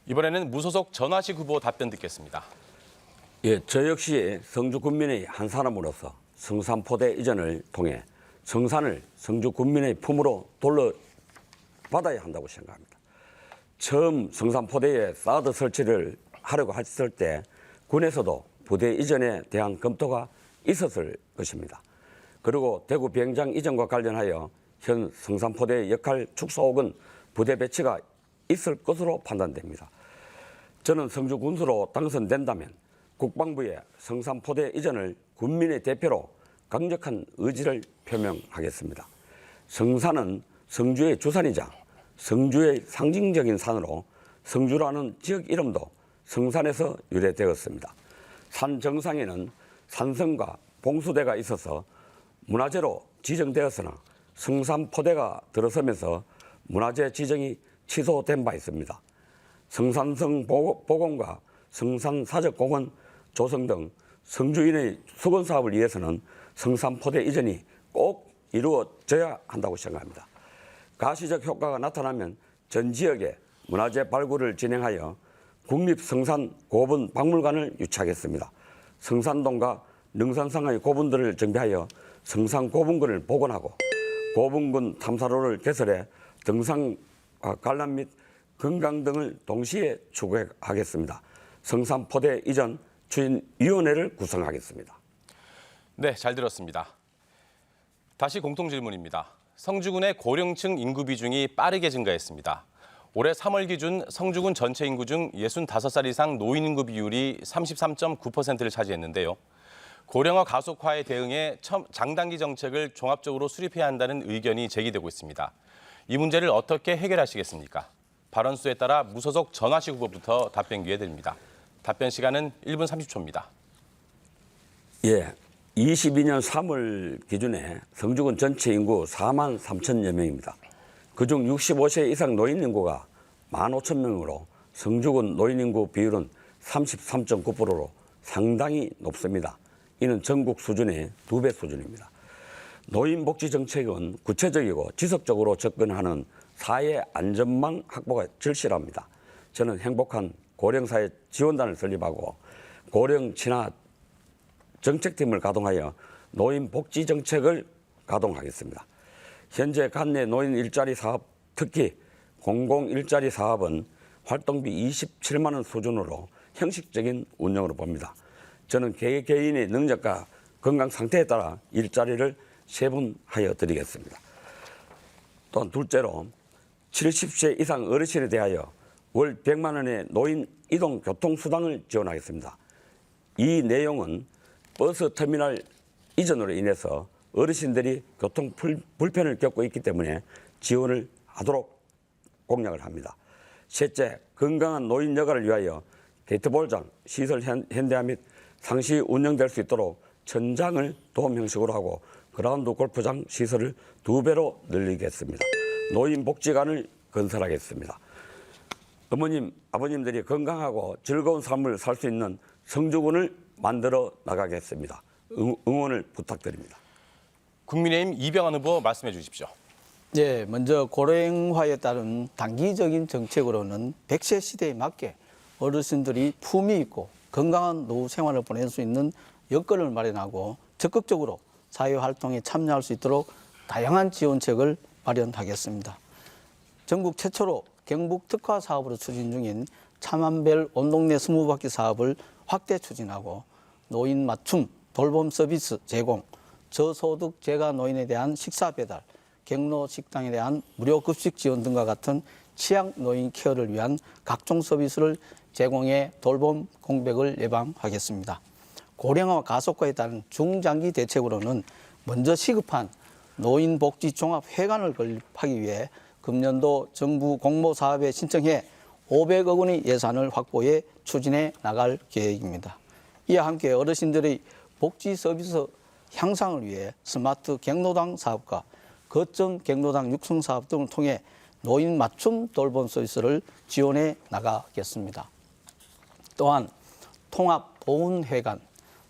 이번에는 무소속 전화식 후보 답변 듣겠습니다. 예, 저 역시 성주 군민의 한 사람으로서 성산 포대 이전을 통해 성산을 성주 군민의 품으로 돌려받아야 한다고 생각합니다. 처음 성산포대에 사드 설치를 하려고 했을 때 군에서도 부대 이전에 대한 검토가 있었을 것입니다. 그리고 대구 비행장 이전과 관련하여 현 성산포대의 역할 축소 혹은 부대 배치가 있을 것으로 판단됩니다. 저는 성주 군수로 당선된다면 국방부의 성산포대 이전을 군민의 대표로 강력한 의지를 표명하겠습니다. 성산은 성주의 주산이자 성주의 상징적인 산으로 성주라는 지역 이름도 성산에서 유래되었습니다. 산 정상에는 산성과 봉수대가 있어서 문화재로 지정되었으나 성산포대가 들어서면서 문화재 지정이 취소된 바 있습니다. 성산성 복원과 성산사적공원 조성 등 성주인의 수건 사업을 위해서는 성산포대 이전이 꼭 이루어져야 한다고 생각합니다. 가시적 효과가 나타나면 전 지역에 문화재 발굴을 진행하여 국립성산고분박물관을 유치하겠습니다. 성산동과 능산상의 고분들을 정비하여 성산고분군을 복원하고 고분군 탐사로를 개설해 등산, 관람 및 건강 등을 동시에 추구하겠습니다. 성산포대 이전 추진위원회를 구성하겠습니다. 네, 잘 들었습니다. 다시 공통 질문입니다. 성주군의 고령층 인구 비중이 빠르게 증가했습니다. 올해 3월 기준 성주군 전체 인구 중 65살 이상 노인 인구 비율이 33.9%를 차지했는데요. 고령화 가속화에 대응해 장단기 정책을 종합적으로 수립해야 한다는 의견이 제기되고 있습니다. 이 문제를 어떻게 해결하시겠습니까? 발언 수에 따라 무소속 전화식 후보부터 답변 기회 드립니다. 답변 시간은 1분 30초입니다. 예, 22년 3월 기준에 성주군 전체 인구 4만 3천여 명입니다. 그중 65세 이상 노인 인구가 15,000명으로 성주군 노인 인구 비율은 33.9%로 상당히 높습니다. 이는 전국 수준의 2배 수준입니다. 노인복지 정책은 구체적이고 지속적으로 접근하는 사회 안전망 확보가 절실합니다. 저는 행복한 고령사회 지원단을 설립하고 고령 친화 정책팀을 가동하여 노인복지 정책을 가동하겠습니다. 현재 관내 노인 일자리 사업, 특히 공공 일자리 사업은 활동비 27만 원 수준으로 형식적인 운영으로 봅니다. 저는 개개인의 능력과 건강 상태에 따라 일자리를 세분하여 드리겠습니다. 또한 둘째로 70세 이상 어르신에 대하여 월 100만 원의 노인 이동 교통수당을 지원하겠습니다. 이 내용은 버스 터미널 이전으로 인해서 어르신들이 교통 불편을 겪고 있기 때문에 지원을 하도록 공약을 합니다. 셋째, 건강한 노인 여가를 위하여 게이트볼장, 시설 현대화 및 상시 운영될 수 있도록 천장을 도움 형식으로 하고 그라운드 골프장 시설을 2배로 늘리겠습니다. 노인복지관을 건설하겠습니다. 어머님, 아버님들이 건강하고 즐거운 삶을 살 수 있는 성주군을 만들어 나가겠습니다. 응원을 부탁드립니다. 국민의힘 이병환 후보 말씀해 주십시오. 네, 먼저 고령화에 따른 단기적인 정책으로는 100세 시대에 맞게 어르신들이 품위 있고 건강한 노후 생활을 보낼 수 있는 여건을 마련하고 적극적으로 사회활동에 참여할 수 있도록 다양한 지원책을 마련하겠습니다. 전국 최초로 경북 특화 사업으로 추진 중인 차만별 온동네 20바퀴 사업을 확대 추진하고 노인 맞춤 돌봄 서비스 제공, 저소득 재가 노인에 대한 식사 배달, 경로 식당에 대한 무료 급식 지원 등과 같은 취약 노인 케어를 위한 각종 서비스를 제공해 돌봄 공백을 예방하겠습니다. 고령화 가속화에 따른 중장기 대책으로는 먼저 시급한 노인복지 종합회관을 건립하기 위해 금년도 정부 공모사업에 신청해 500억 원의 예산을 확보해 추진해 나갈 계획입니다. 이와 함께 어르신들의 복지 서비스 향상을 위해 스마트 경로당 사업과 거점 경로당 육성 사업 등을 통해 노인 맞춤 돌봄 서비스를 지원해 나가겠습니다. 또한 통합 보훈회관,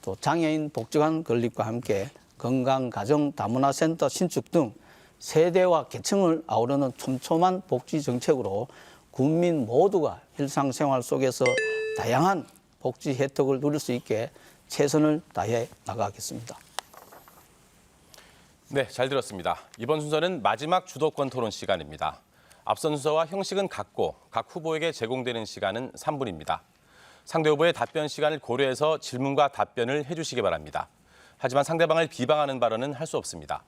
또 장애인 복지관 건립과 함께 건강가정다문화센터 신축 등 세대와 계층을 아우르는 촘촘한 복지 정책으로 국민 모두가 일상생활 속에서 다양한 복지 혜택을 누릴 수 있게 최선을 다해 나가겠습니다. 네, 잘 들었습니다. 이번 순서는 마지막 주도권 토론 시간입니다. 앞선 순서와 형식은 같고 각 후보에게 제공되는 시간은 3분입니다. 상대 후보의 답변 시간을 고려해서 질문과 답변을 해주시기 바랍니다. 하지만 상대방을 비방하는 발언은 할 수 없습니다.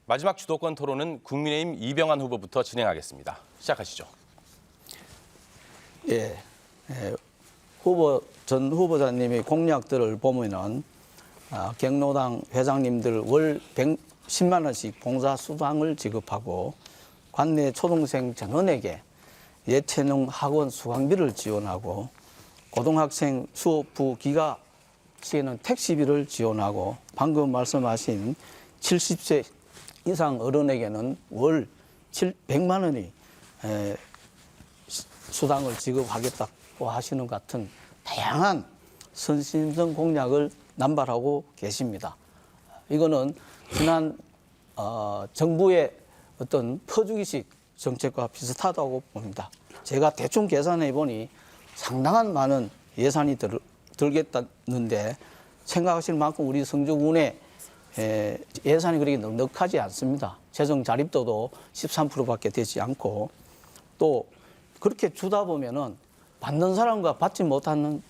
마지막 주도권 토론은 국민의힘 이병환 후보부터 진행하겠습니다. 시작하시죠. 전 후보자님의 공약들을 보면은 경로당 회장님들 월 110만 원씩 봉사 수당을 지급하고 관내 초등생 전원에게 예체능 학원 수강비를 지원하고 고등학생 수업부 기가 시에는 택시비를 지원하고 방금 말씀하신 70세 이상 어른에게는 월 100만 원이 수당을 지급하겠다고 하시는 같은 다양한 선심성 공약을 남발하고 계십니다. 이거는 지난 정부의 어떤 퍼주기식 정책과 비슷하다고 봅니다. 제가 대충 계산해 보니 상당한 많은 예산이 들겠다는데 생각하실 만큼 우리 성주군의 예산이 그렇게 넉넉하지 않습니다. 재정 자립도도 13%밖에 되지 않고 또 그렇게 주다 보면은 받는 사람과 받지 못하는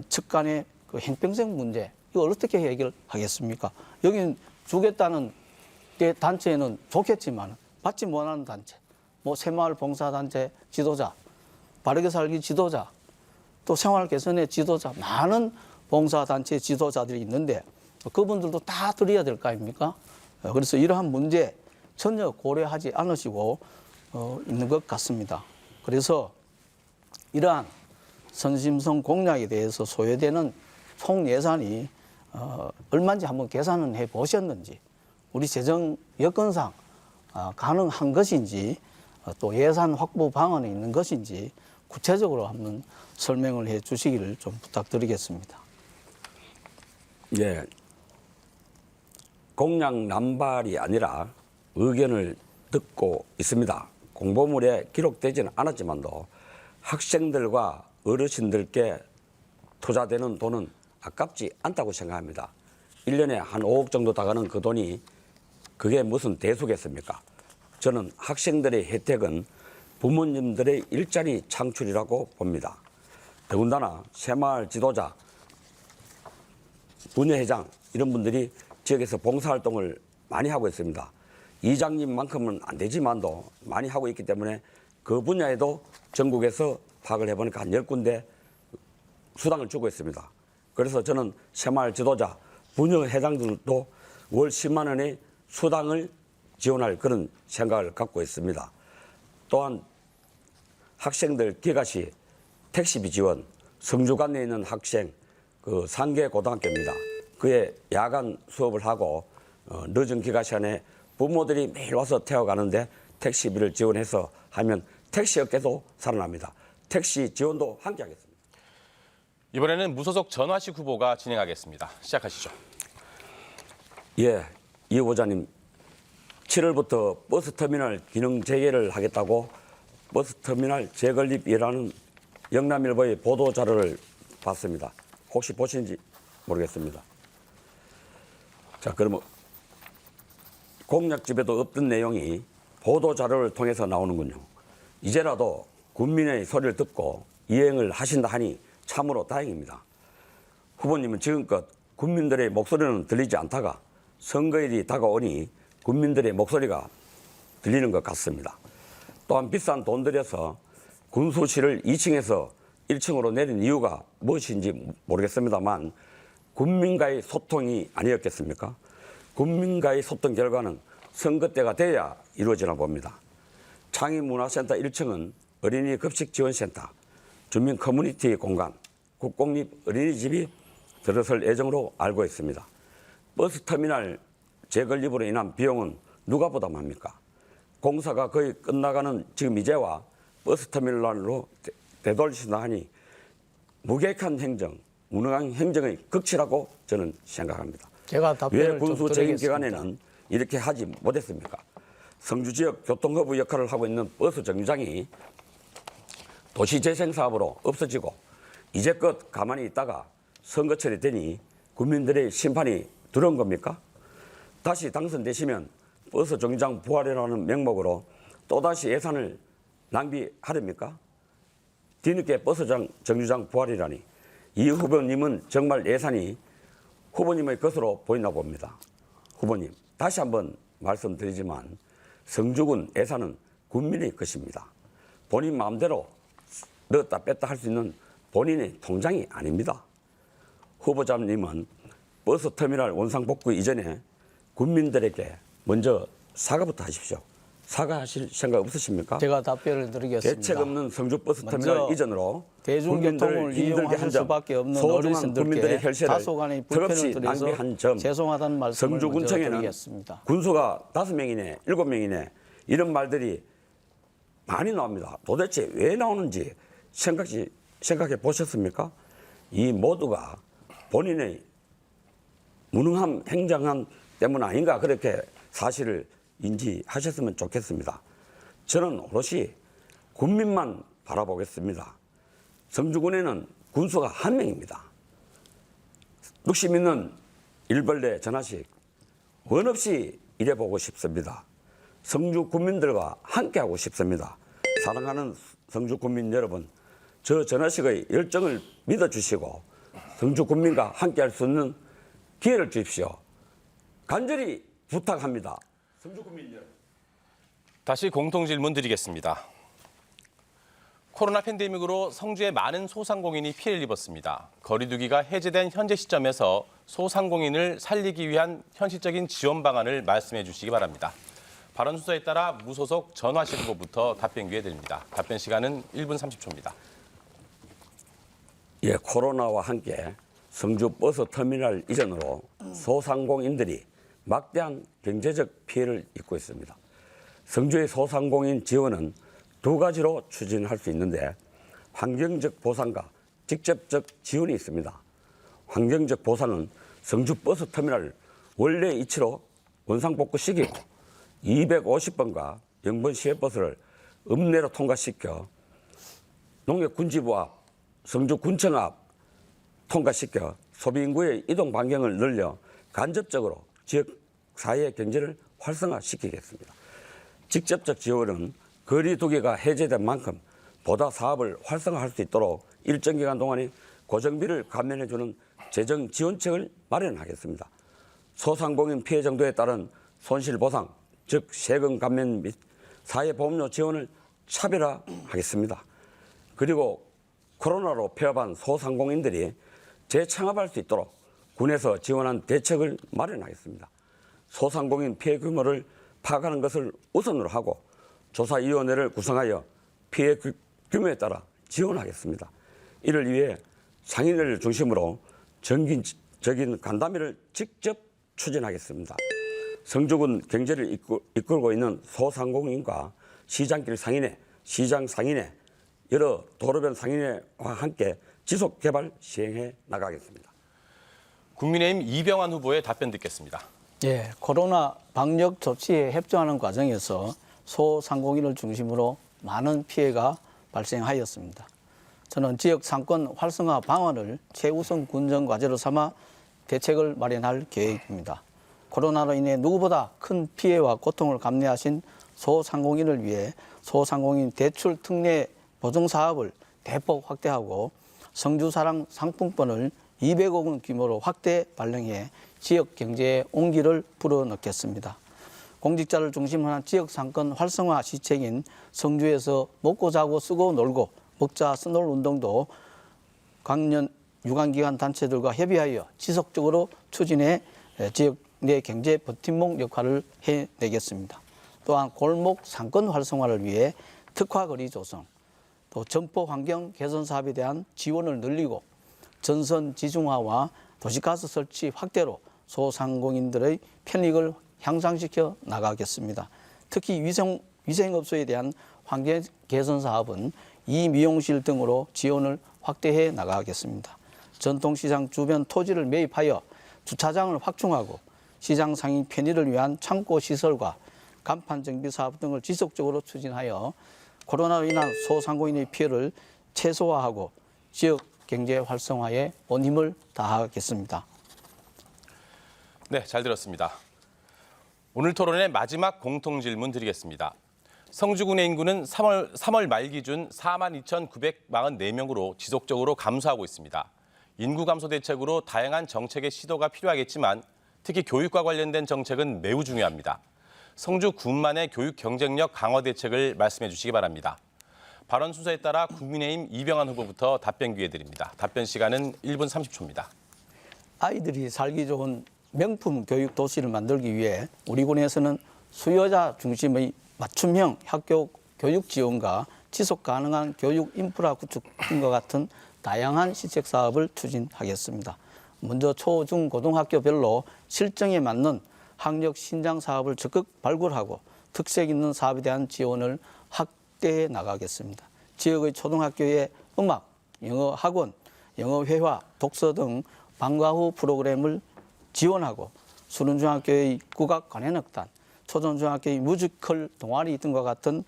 측 간의 그 형평성 문제 이걸 어떻게 해결하겠습니까? 여기 주겠다는 단체는 좋겠지만 받지 못하는 단체, 뭐 새마을 봉사단체 지도자, 바르게 살기 지도자, 또 생활 개선의 지도자, 많은 봉사단체 지도자들이 있는데 그분들도 다 드려야 될 거 아닙니까? 그래서 이러한 문제 전혀 고려하지 않으시고 있는 것 같습니다. 그래서 이러한 선심성 공약에 대해서 소요되는 총 예산이 얼마인지 한번 계산은 해 보셨는지, 우리 재정 여건상 가능한 것인지, 또 예산 확보 방안이 있는 것인지 구체적으로 한번 설명을 해 주시기를 좀 부탁드리겠습니다. 예, 공약 남발이 아니라 의견을 듣고 있습니다. 공보물에 기록되지는 않았지만도 학생들과 어르신들께 투자되는 돈은 아깝지 않다고 생각합니다. 1년에 한 5억 정도 나가는 그 돈이 그게 무슨 대수겠습니까? 저는 학생들의 혜택은 부모님들의 일자리 창출이라고 봅니다. 더군다나 새마을 지도자, 부녀회장 이런 분들이 지역에서 봉사활동을 많이 하고 있습니다. 이장님만큼은 안 되지만도 많이 하고 있기 때문에 그 분야에도 전국에서 파악을 해보니까 한 10군데 수당을 주고 있습니다. 그래서 저는 새마을 지도자, 부녀회장들도 월 10만 원의 수당을 지원할 그런 생각을 갖고 있습니다. 또한 학생들 기가시 택시비 지원, 성주관내에 있는 학생, 그 상계 고등학교입니다. 그에 야간 수업을 하고 늦은 기가 시간에 부모들이 매일 와서 태워가는데 택시비를 지원해서 하면 택시업계도 살아납니다. 택시 지원도 함께 하겠습니다. 이번에는 무소속 전화식 후보가 진행하겠습니다. 시작하시죠. 예, 이 후보자님 7월부터 버스터미널 기능 재개를 하겠다고 버스터미널 재건립이라는 영남일보의 보도자료를 봤습니다. 혹시 보신지 모르겠습니다. 자, 그러면 공약집에도 없던 내용이 보도자료를 통해서 나오는군요. 이제라도 국민의 소리를 듣고 이행을 하신다 하니 참으로 다행입니다. 후보님은 지금껏 국민들의 목소리는 들리지 않다가 선거일이 다가오니 국민들의 목소리가 들리는 것 같습니다. 또한 비싼 돈 들여서 군수실을 2층에서 1층으로 내린 이유가 무엇인지 모르겠습니다만 국민과의 소통이 아니었겠습니까? 국민과의 소통 결과는 선거 때가 돼야 이루어지나 봅니다. 창의문화센터 1층은 어린이 급식지원센터, 주민 커뮤니티 공간, 국공립 어린이집이 들어설 예정으로 알고 있습니다. 버스터미널 재건립으로 인한 비용은 누가 부담합니까? 공사가 거의 끝나가는 지금 이제와 버스터미널로 되돌리신다 하니 무계획한 행정, 무능한 행정의 극치라고 저는 생각합니다. 제가 답변을 왜 군수 좀 재임 드리겠습니다. 기간에는 이렇게 하지 못했습니까? 성주 지역 교통허브 역할을 하고 있는 버스 정류장이 도시재생 사업으로 없어지고 이제껏 가만히 있다가 선거철이 되니 국민들의 심판이 두려운 겁니까? 다시 당선되시면 버스 정류장 부활이라는 명목으로 또다시 예산을 낭비하렵니까? 뒤늦게 버스 정류장 부활이라니 이 후보님은 정말 예산이 후보님의 것으로 보이나 봅니다. 후보님, 다시 한번 말씀드리지만 성주군 예산은 국민의 것입니다. 본인 마음대로 넣었다 뺐다 할 수 있는 본인의 통장이 아닙니다. 후보자님은 버스 터미널 원상복구 이전에 국민들에게 먼저 사과부터 하십시오. 사과하실 생각 없으십니까? 제가 답변을 드리겠습니다. 대책 없는 성주 버스 터미널 먼저 이전으로 대중교통을 이용하실 수밖에 없는 소중한 국민들의 어르신들께 혈세를 다소간의 불편을 턱없이 드려서 낭비한 점, 죄송하다는 말씀을 먼저 성주군청에는 드리겠습니다. 군수가 5명이네, 7명이네 이런 말들이 많이 나옵니다. 도대체 왜 나오는지 생각해 보셨습니까? 이 모두가 본인의 무능함, 행정함 때문 아닌가 그렇게 사실을 인지하셨으면 좋겠습니다. 저는 오롯이 국민만 바라보겠습니다. 성주군에는 군수가 1명입니다. 욕심 있는 일벌레 전하식 원 없이 일해보고 싶습니다. 성주 군민들과 함께하고 싶습니다. 사랑하는 성주 군민 여러분, 저 전하식의 열정을 믿어주시고 성주 군민과 함께할 수 있는 기회를 주십시오. 간절히 부탁합니다. 성주 군민 여러분. 다시 공통 질문 드리겠습니다. 코로나 팬데믹으로 성주에 많은 소상공인이 피해를 입었습니다. 거리두기가 해제된 현재 시점에서 소상공인을 살리기 위한 현실적인 지원 방안을 말씀해 주시기 바랍니다. 발언 순서에 따라 무소속 전화식 후보부터 답변 기회 드립니다. 답변 시간은 1분 30초입니다. 예, 코로나와 함께 성주 버스 터미널 이전으로 소상공인들이 막대한 경제적 피해를 입고 있습니다. 성주의 소상공인 지원은 2가지로 추진할 수 있는데 환경적 보상과 직접적 지원이 있습니다. 환경적 보상은 성주 버스 터미널 원래 이치로 원상복구시키고 250번과 영번 시외버스를 읍내로 통과시켜 농협군지부 앞, 성주군청 앞 통과시켜 소비인구의 이동 반경을 늘려 간접적으로 지역 사회의 경제를 활성화시키겠습니다. 직접적 지원은 거리두기가 해제된 만큼 보다 사업을 활성화할 수 있도록 일정 기간 동안에 고정비를 감면해주는 재정 지원책을 마련하겠습니다. 소상공인 피해 정도에 따른 손실보상, 즉 세금 감면 및 사회보험료 지원을 차별화하겠습니다. 그리고 코로나로 폐업한 소상공인들이 재창업할 수 있도록 군에서 지원한 대책을 마련하겠습니다. 소상공인 피해 규모를 파악하는 것을 우선으로 하고 조사위원회를 구성하여 피해 규모에 따라 지원하겠습니다. 이를 위해 상인을 중심으로 정기적인 간담회를 직접 추진하겠습니다. 성주군 경제를 이끌고 있는 소상공인과 시장길 상인회, 시장 상인회, 여러 도로변 상인회와 함께 지속 개발 시행해 나가겠습니다. 국민의힘 이병환 후보의 답변 듣겠습니다. 예, 코로나 방역 조치에 협조하는 과정에서 소상공인을 중심으로 많은 피해가 발생하였습니다. 저는 지역 상권 활성화 방안을 최우선 군정 과제로 삼아 대책을 마련할 계획입니다. 코로나로 인해 누구보다 큰 피해와 고통을 감내하신 소상공인을 위해 소상공인 대출 특례 보증 사업을 대폭 확대하고 성주사랑 상품권을 200억 원 규모로 확대 발행해 지역 경제에 온기를 불어넣겠습니다. 공직자를 중심으로 한 지역 상권 활성화 시책인 성주에서 먹고 자고 쓰고 놀고 먹자 쓰놀 운동도 관련 유관기관 단체들과 협의하여 지속적으로 추진해 지역 내 경제 버팀목 역할을 해내겠습니다. 또한 골목 상권 활성화를 위해 특화거리 조성, 또 점포 환경 개선 사업에 대한 지원을 늘리고 전선 지중화와 도시가스 설치 확대로 소상공인들의 편익을 향상시켜 나가겠습니다. 특히 위생업소에 대한 환경 개선 사업은 이미용실 등으로 지원을 확대해 나가겠습니다. 전통시장 주변 토지를 매입하여 주차장을 확충하고 시장 상인 편의를 위한 창고 시설과 간판 정비 사업 등을 지속적으로 추진하여 코로나로 인한 소상공인의 피해를 최소화하고 지역 경제 활성화에 온 힘을 다하겠습니다. 네, 잘 들었습니다. 오늘 토론의 마지막 공통 질문 드리겠습니다. 성주군의 인구는 3월 말 기준 42,944명으로 지속적으로 감소하고 있습니다. 인구 감소 대책으로 다양한 정책의 시도가 필요하겠지만 특히 교육과 관련된 정책은 매우 중요합니다. 성주군만의 교육 경쟁력 강화 대책을 말씀해 주시기 바랍니다. 발언 순서에 따라 국민의힘 이병환 후보부터 답변 기회 드립니다. 답변 시간은 1분 30초입니다. 아이들이 살기 좋은 명품 교육 도시를 만들기 위해 우리 군에서는 수요자 중심의 맞춤형 학교 교육 지원과 지속 가능한 교육 인프라 구축 등과 같은 다양한 시책 사업을 추진하겠습니다. 먼저 초, 중, 고등학교별로 실정에 맞는 학력 신장 사업을 적극 발굴하고 특색 있는 사업에 대한 지원을 확대해 나가겠습니다. 지역의 초등학교에 음악, 영어 학원, 영어 회화, 독서 등 방과 후 프로그램을 지원하고 수련중학교의 국악 관현악단, 초중중학교의 뮤지컬 동아리 등과 같은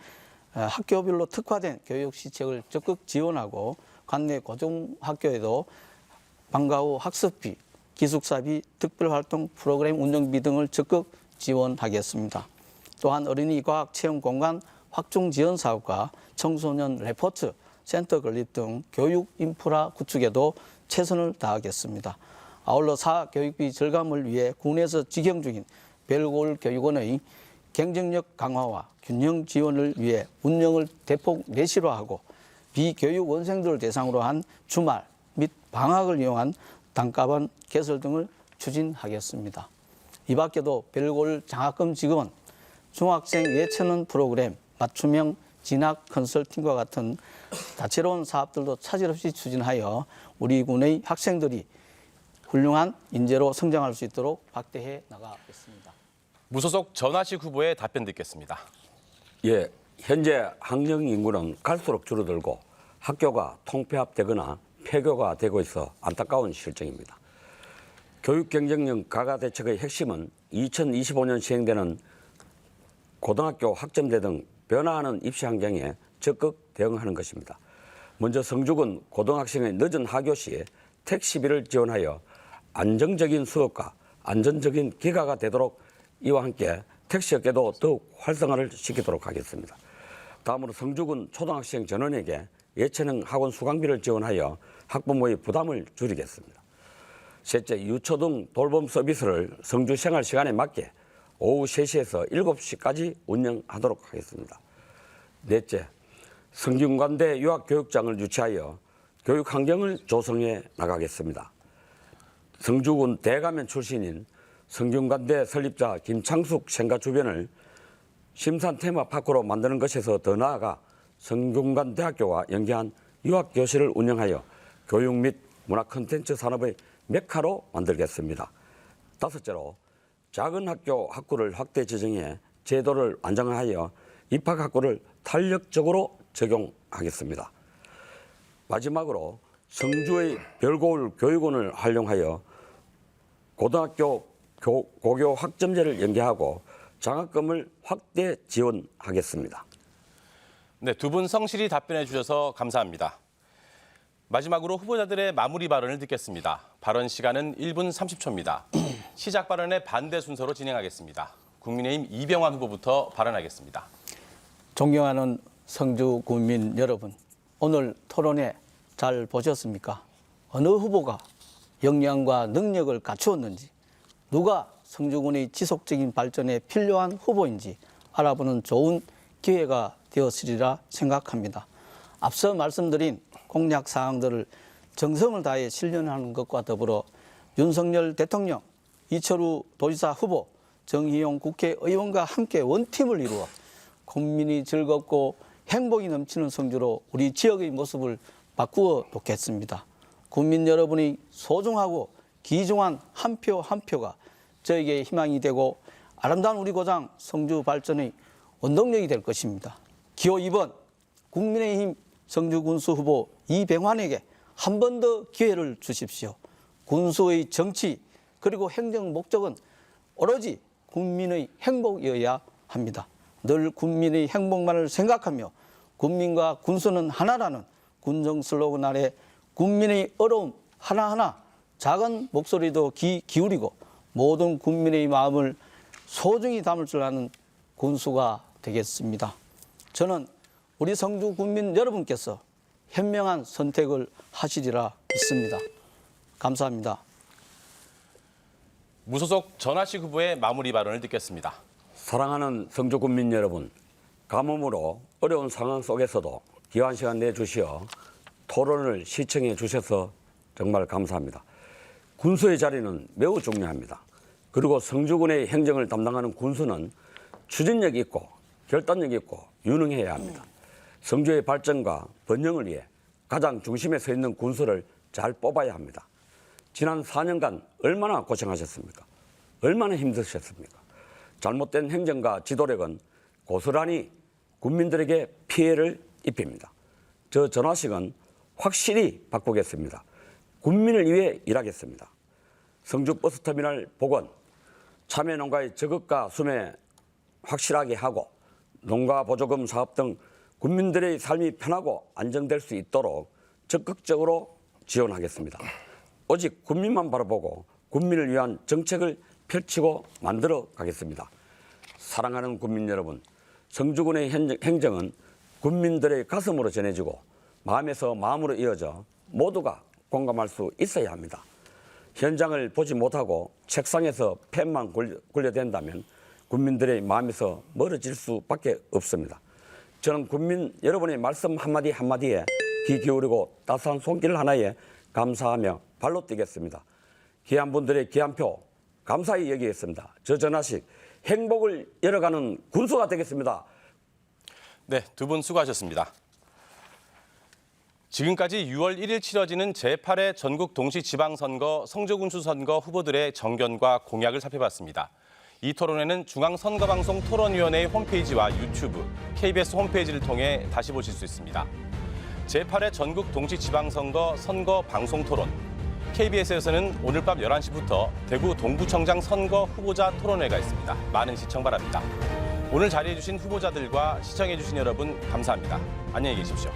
학교별로 특화된 교육 시책을 적극 지원하고 관내 고등학교에도 방과 후 학습비, 기숙사비, 특별활동 프로그램 운영비 등을 적극 지원하겠습니다. 또한 어린이 과학 체험 공간 확충 지원 사업과 청소년 레포트, 센터 건립 등 교육 인프라 구축에도 최선을 다하겠습니다. 아울러 사교육비 절감을 위해 군에서 직영 중인 별골 교육원의 경쟁력 강화와 균형 지원을 위해 운영을 대폭 내실화하고 비교육 원생들을 대상으로 한 주말 및 방학을 이용한 단가반 개설 등을 추진하겠습니다. 이 밖에도 별골 장학금 지원, 중학생 예체능 프로그램, 맞춤형 진학 컨설팅과 같은 다채로운 사업들도 차질 없이 추진하여 우리 군의 학생들이 훌륭한 인재로 성장할 수 있도록 확대해 나가겠습니다. 무소속 전화식 후보의 답변 듣겠습니다. 예, 현재 학령 인구는 갈수록 줄어들고 학교가 통폐합되거나 폐교가 되고 있어 안타까운 실정입니다. 교육 경쟁력 강화 대책의 핵심은 2025년 시행되는 고등학교 학점제 등 변화하는 입시 환경에 적극 대응하는 것입니다. 먼저 성주군 고등학생의 늦은 하교 시에 택시비를 지원하여 안정적인 수업과 안전적인 기가가 되도록 이와 함께 택시업계도 더욱 활성화를 시키도록 하겠습니다. 다음으로 성주군 초등학생 전원에게 예체능 학원 수강비를 지원하여 학부모의 부담을 줄이겠습니다. 셋째, 유초등 돌봄 서비스를 성주 생활 시간에 맞게 오후 3시에서 7시까지 운영하도록 하겠습니다. 넷째, 성균관대 유학교육장을 유치하여 교육 환경을 조성해 나가겠습니다. 성주군 대가면 출신인 성균관대 설립자 김창숙 생가 주변을 심산 테마파크로 만드는 것에서 더 나아가 성균관대학교와 연계한 유학교실을 운영하여 교육 및 문화 콘텐츠 산업의 메카로 만들겠습니다. 다섯째로 작은 학교 학구를 확대 지정해 제도를 안정화하여 입학학구를 탄력적으로 적용하겠습니다. 마지막으로 성주의 별고울 교육원을 활용하여 고등학교 고교 학점제를 연계하고 장학금을 확대 지원하겠습니다. 네, 두 분 성실히 답변해 주셔서 감사합니다. 마지막으로 후보자들의 마무리 발언을 듣겠습니다. 발언 시간은 1분 30초입니다. 시작 발언의 반대 순서로 진행하겠습니다. 국민의힘 이병환 후보부터 발언하겠습니다. 존경하는 성주 국민 여러분, 오늘 토론회 잘 보셨습니까? 어느 후보가 역량과 능력을 갖추었는지, 누가 성주군의 지속적인 발전에 필요한 후보인지 알아보는 좋은 기회가 되었으리라 생각합니다. 앞서 말씀드린 공약 사항들을 정성을 다해 실현하는 것과 더불어 윤석열 대통령, 이철우 도지사 후보, 정희용 국회의원과 함께 원팀을 이루어 국민이 즐겁고 행복이 넘치는 성주로 우리 지역의 모습을 바꾸어 놓겠습니다. 국민 여러분이 소중하고 귀중한 한 표 한 표가 저에게 희망이 되고 아름다운 우리 고장 성주 발전의 원동력이 될 것입니다. 기호 2번 국민의힘 성주 군수 후보 이병환에게 한 번 더 기회를 주십시오. 군수의 정치 그리고 행정 목적은 오로지 국민의 행복이어야 합니다. 늘 국민의 행복만을 생각하며 국민과 군수는 하나라는 군정 슬로건 아래 국민의 어려움 하나하나 작은 목소리도 귀 기울이고 모든 국민의 마음을 소중히 담을 줄 아는 군수가 되겠습니다. 저는 우리 성주 군민 여러분께서 현명한 선택을 하시리라 믿습니다. 감사합니다. 무소속 전하식 후보의 마무리 발언을 듣겠습니다. 사랑하는 성주 군민 여러분, 가뭄으로 어려운 상황 속에서도 귀한 시간 내주시어 토론을 시청해 주셔서 정말 감사합니다. 군수의 자리는 매우 중요합니다. 그리고 성주군의 행정을 담당하는 군수는 추진력 있고 결단력 있고 유능해야 합니다. 성주의 발전과 번영을 위해 가장 중심에 서 있는 군수를 잘 뽑아야 합니다. 지난 4년간 얼마나 고생하셨습니까? 얼마나 힘드셨습니까? 잘못된 행정과 지도력은 고스란히 국민들에게 피해를 입힙니다. 저 전화식은 확실히 바꾸겠습니다. 국민을 위해 일하겠습니다. 성주 버스터미널 복원, 참외농가의 저급가 수매 확실하게 하고 농가 보조금 사업 등 국민들의 삶이 편하고 안정될 수 있도록 적극적으로 지원하겠습니다. 오직 국민만 바라보고 국민을 위한 정책을 펼치고 만들어 가겠습니다. 사랑하는 국민 여러분, 성주군의 행정은 국민들의 가슴으로 전해지고 마음에서 마음으로 이어져 모두가 공감할 수 있어야 합니다. 현장을 보지 못하고 책상에서 펜만 굴려댄다면 국민들의 마음에서 멀어질 수밖에 없습니다. 저는 국민 여러분의 말씀 한마디 한마디에 귀 기울이고 따스한 손길 하나에 감사하며 발로 뛰겠습니다. 귀한 분들의 귀한 표 감사히 여기겠습니다. 저 전하식 행복을 열어가는 군수가 되겠습니다. 네, 두 분 수고하셨습니다. 지금까지 6월 1일 치러지는 제8회 전국 동시지방선거 성주군수 선거 후보들의 정견과 공약을 살펴봤습니다. 이 토론회는 중앙선거방송 토론위원회의 홈페이지와 유튜브, KBS 홈페이지를 통해 다시 보실 수 있습니다. 제8회 전국 동시지방선거 선거 방송 토론. KBS에서는 오늘 밤 11시부터 대구 동부청장 선거 후보자 토론회가 있습니다. 많은 시청 바랍니다. 오늘 자리해주신 후보자들과 시청해주신 여러분 감사합니다. 안녕히 계십시오.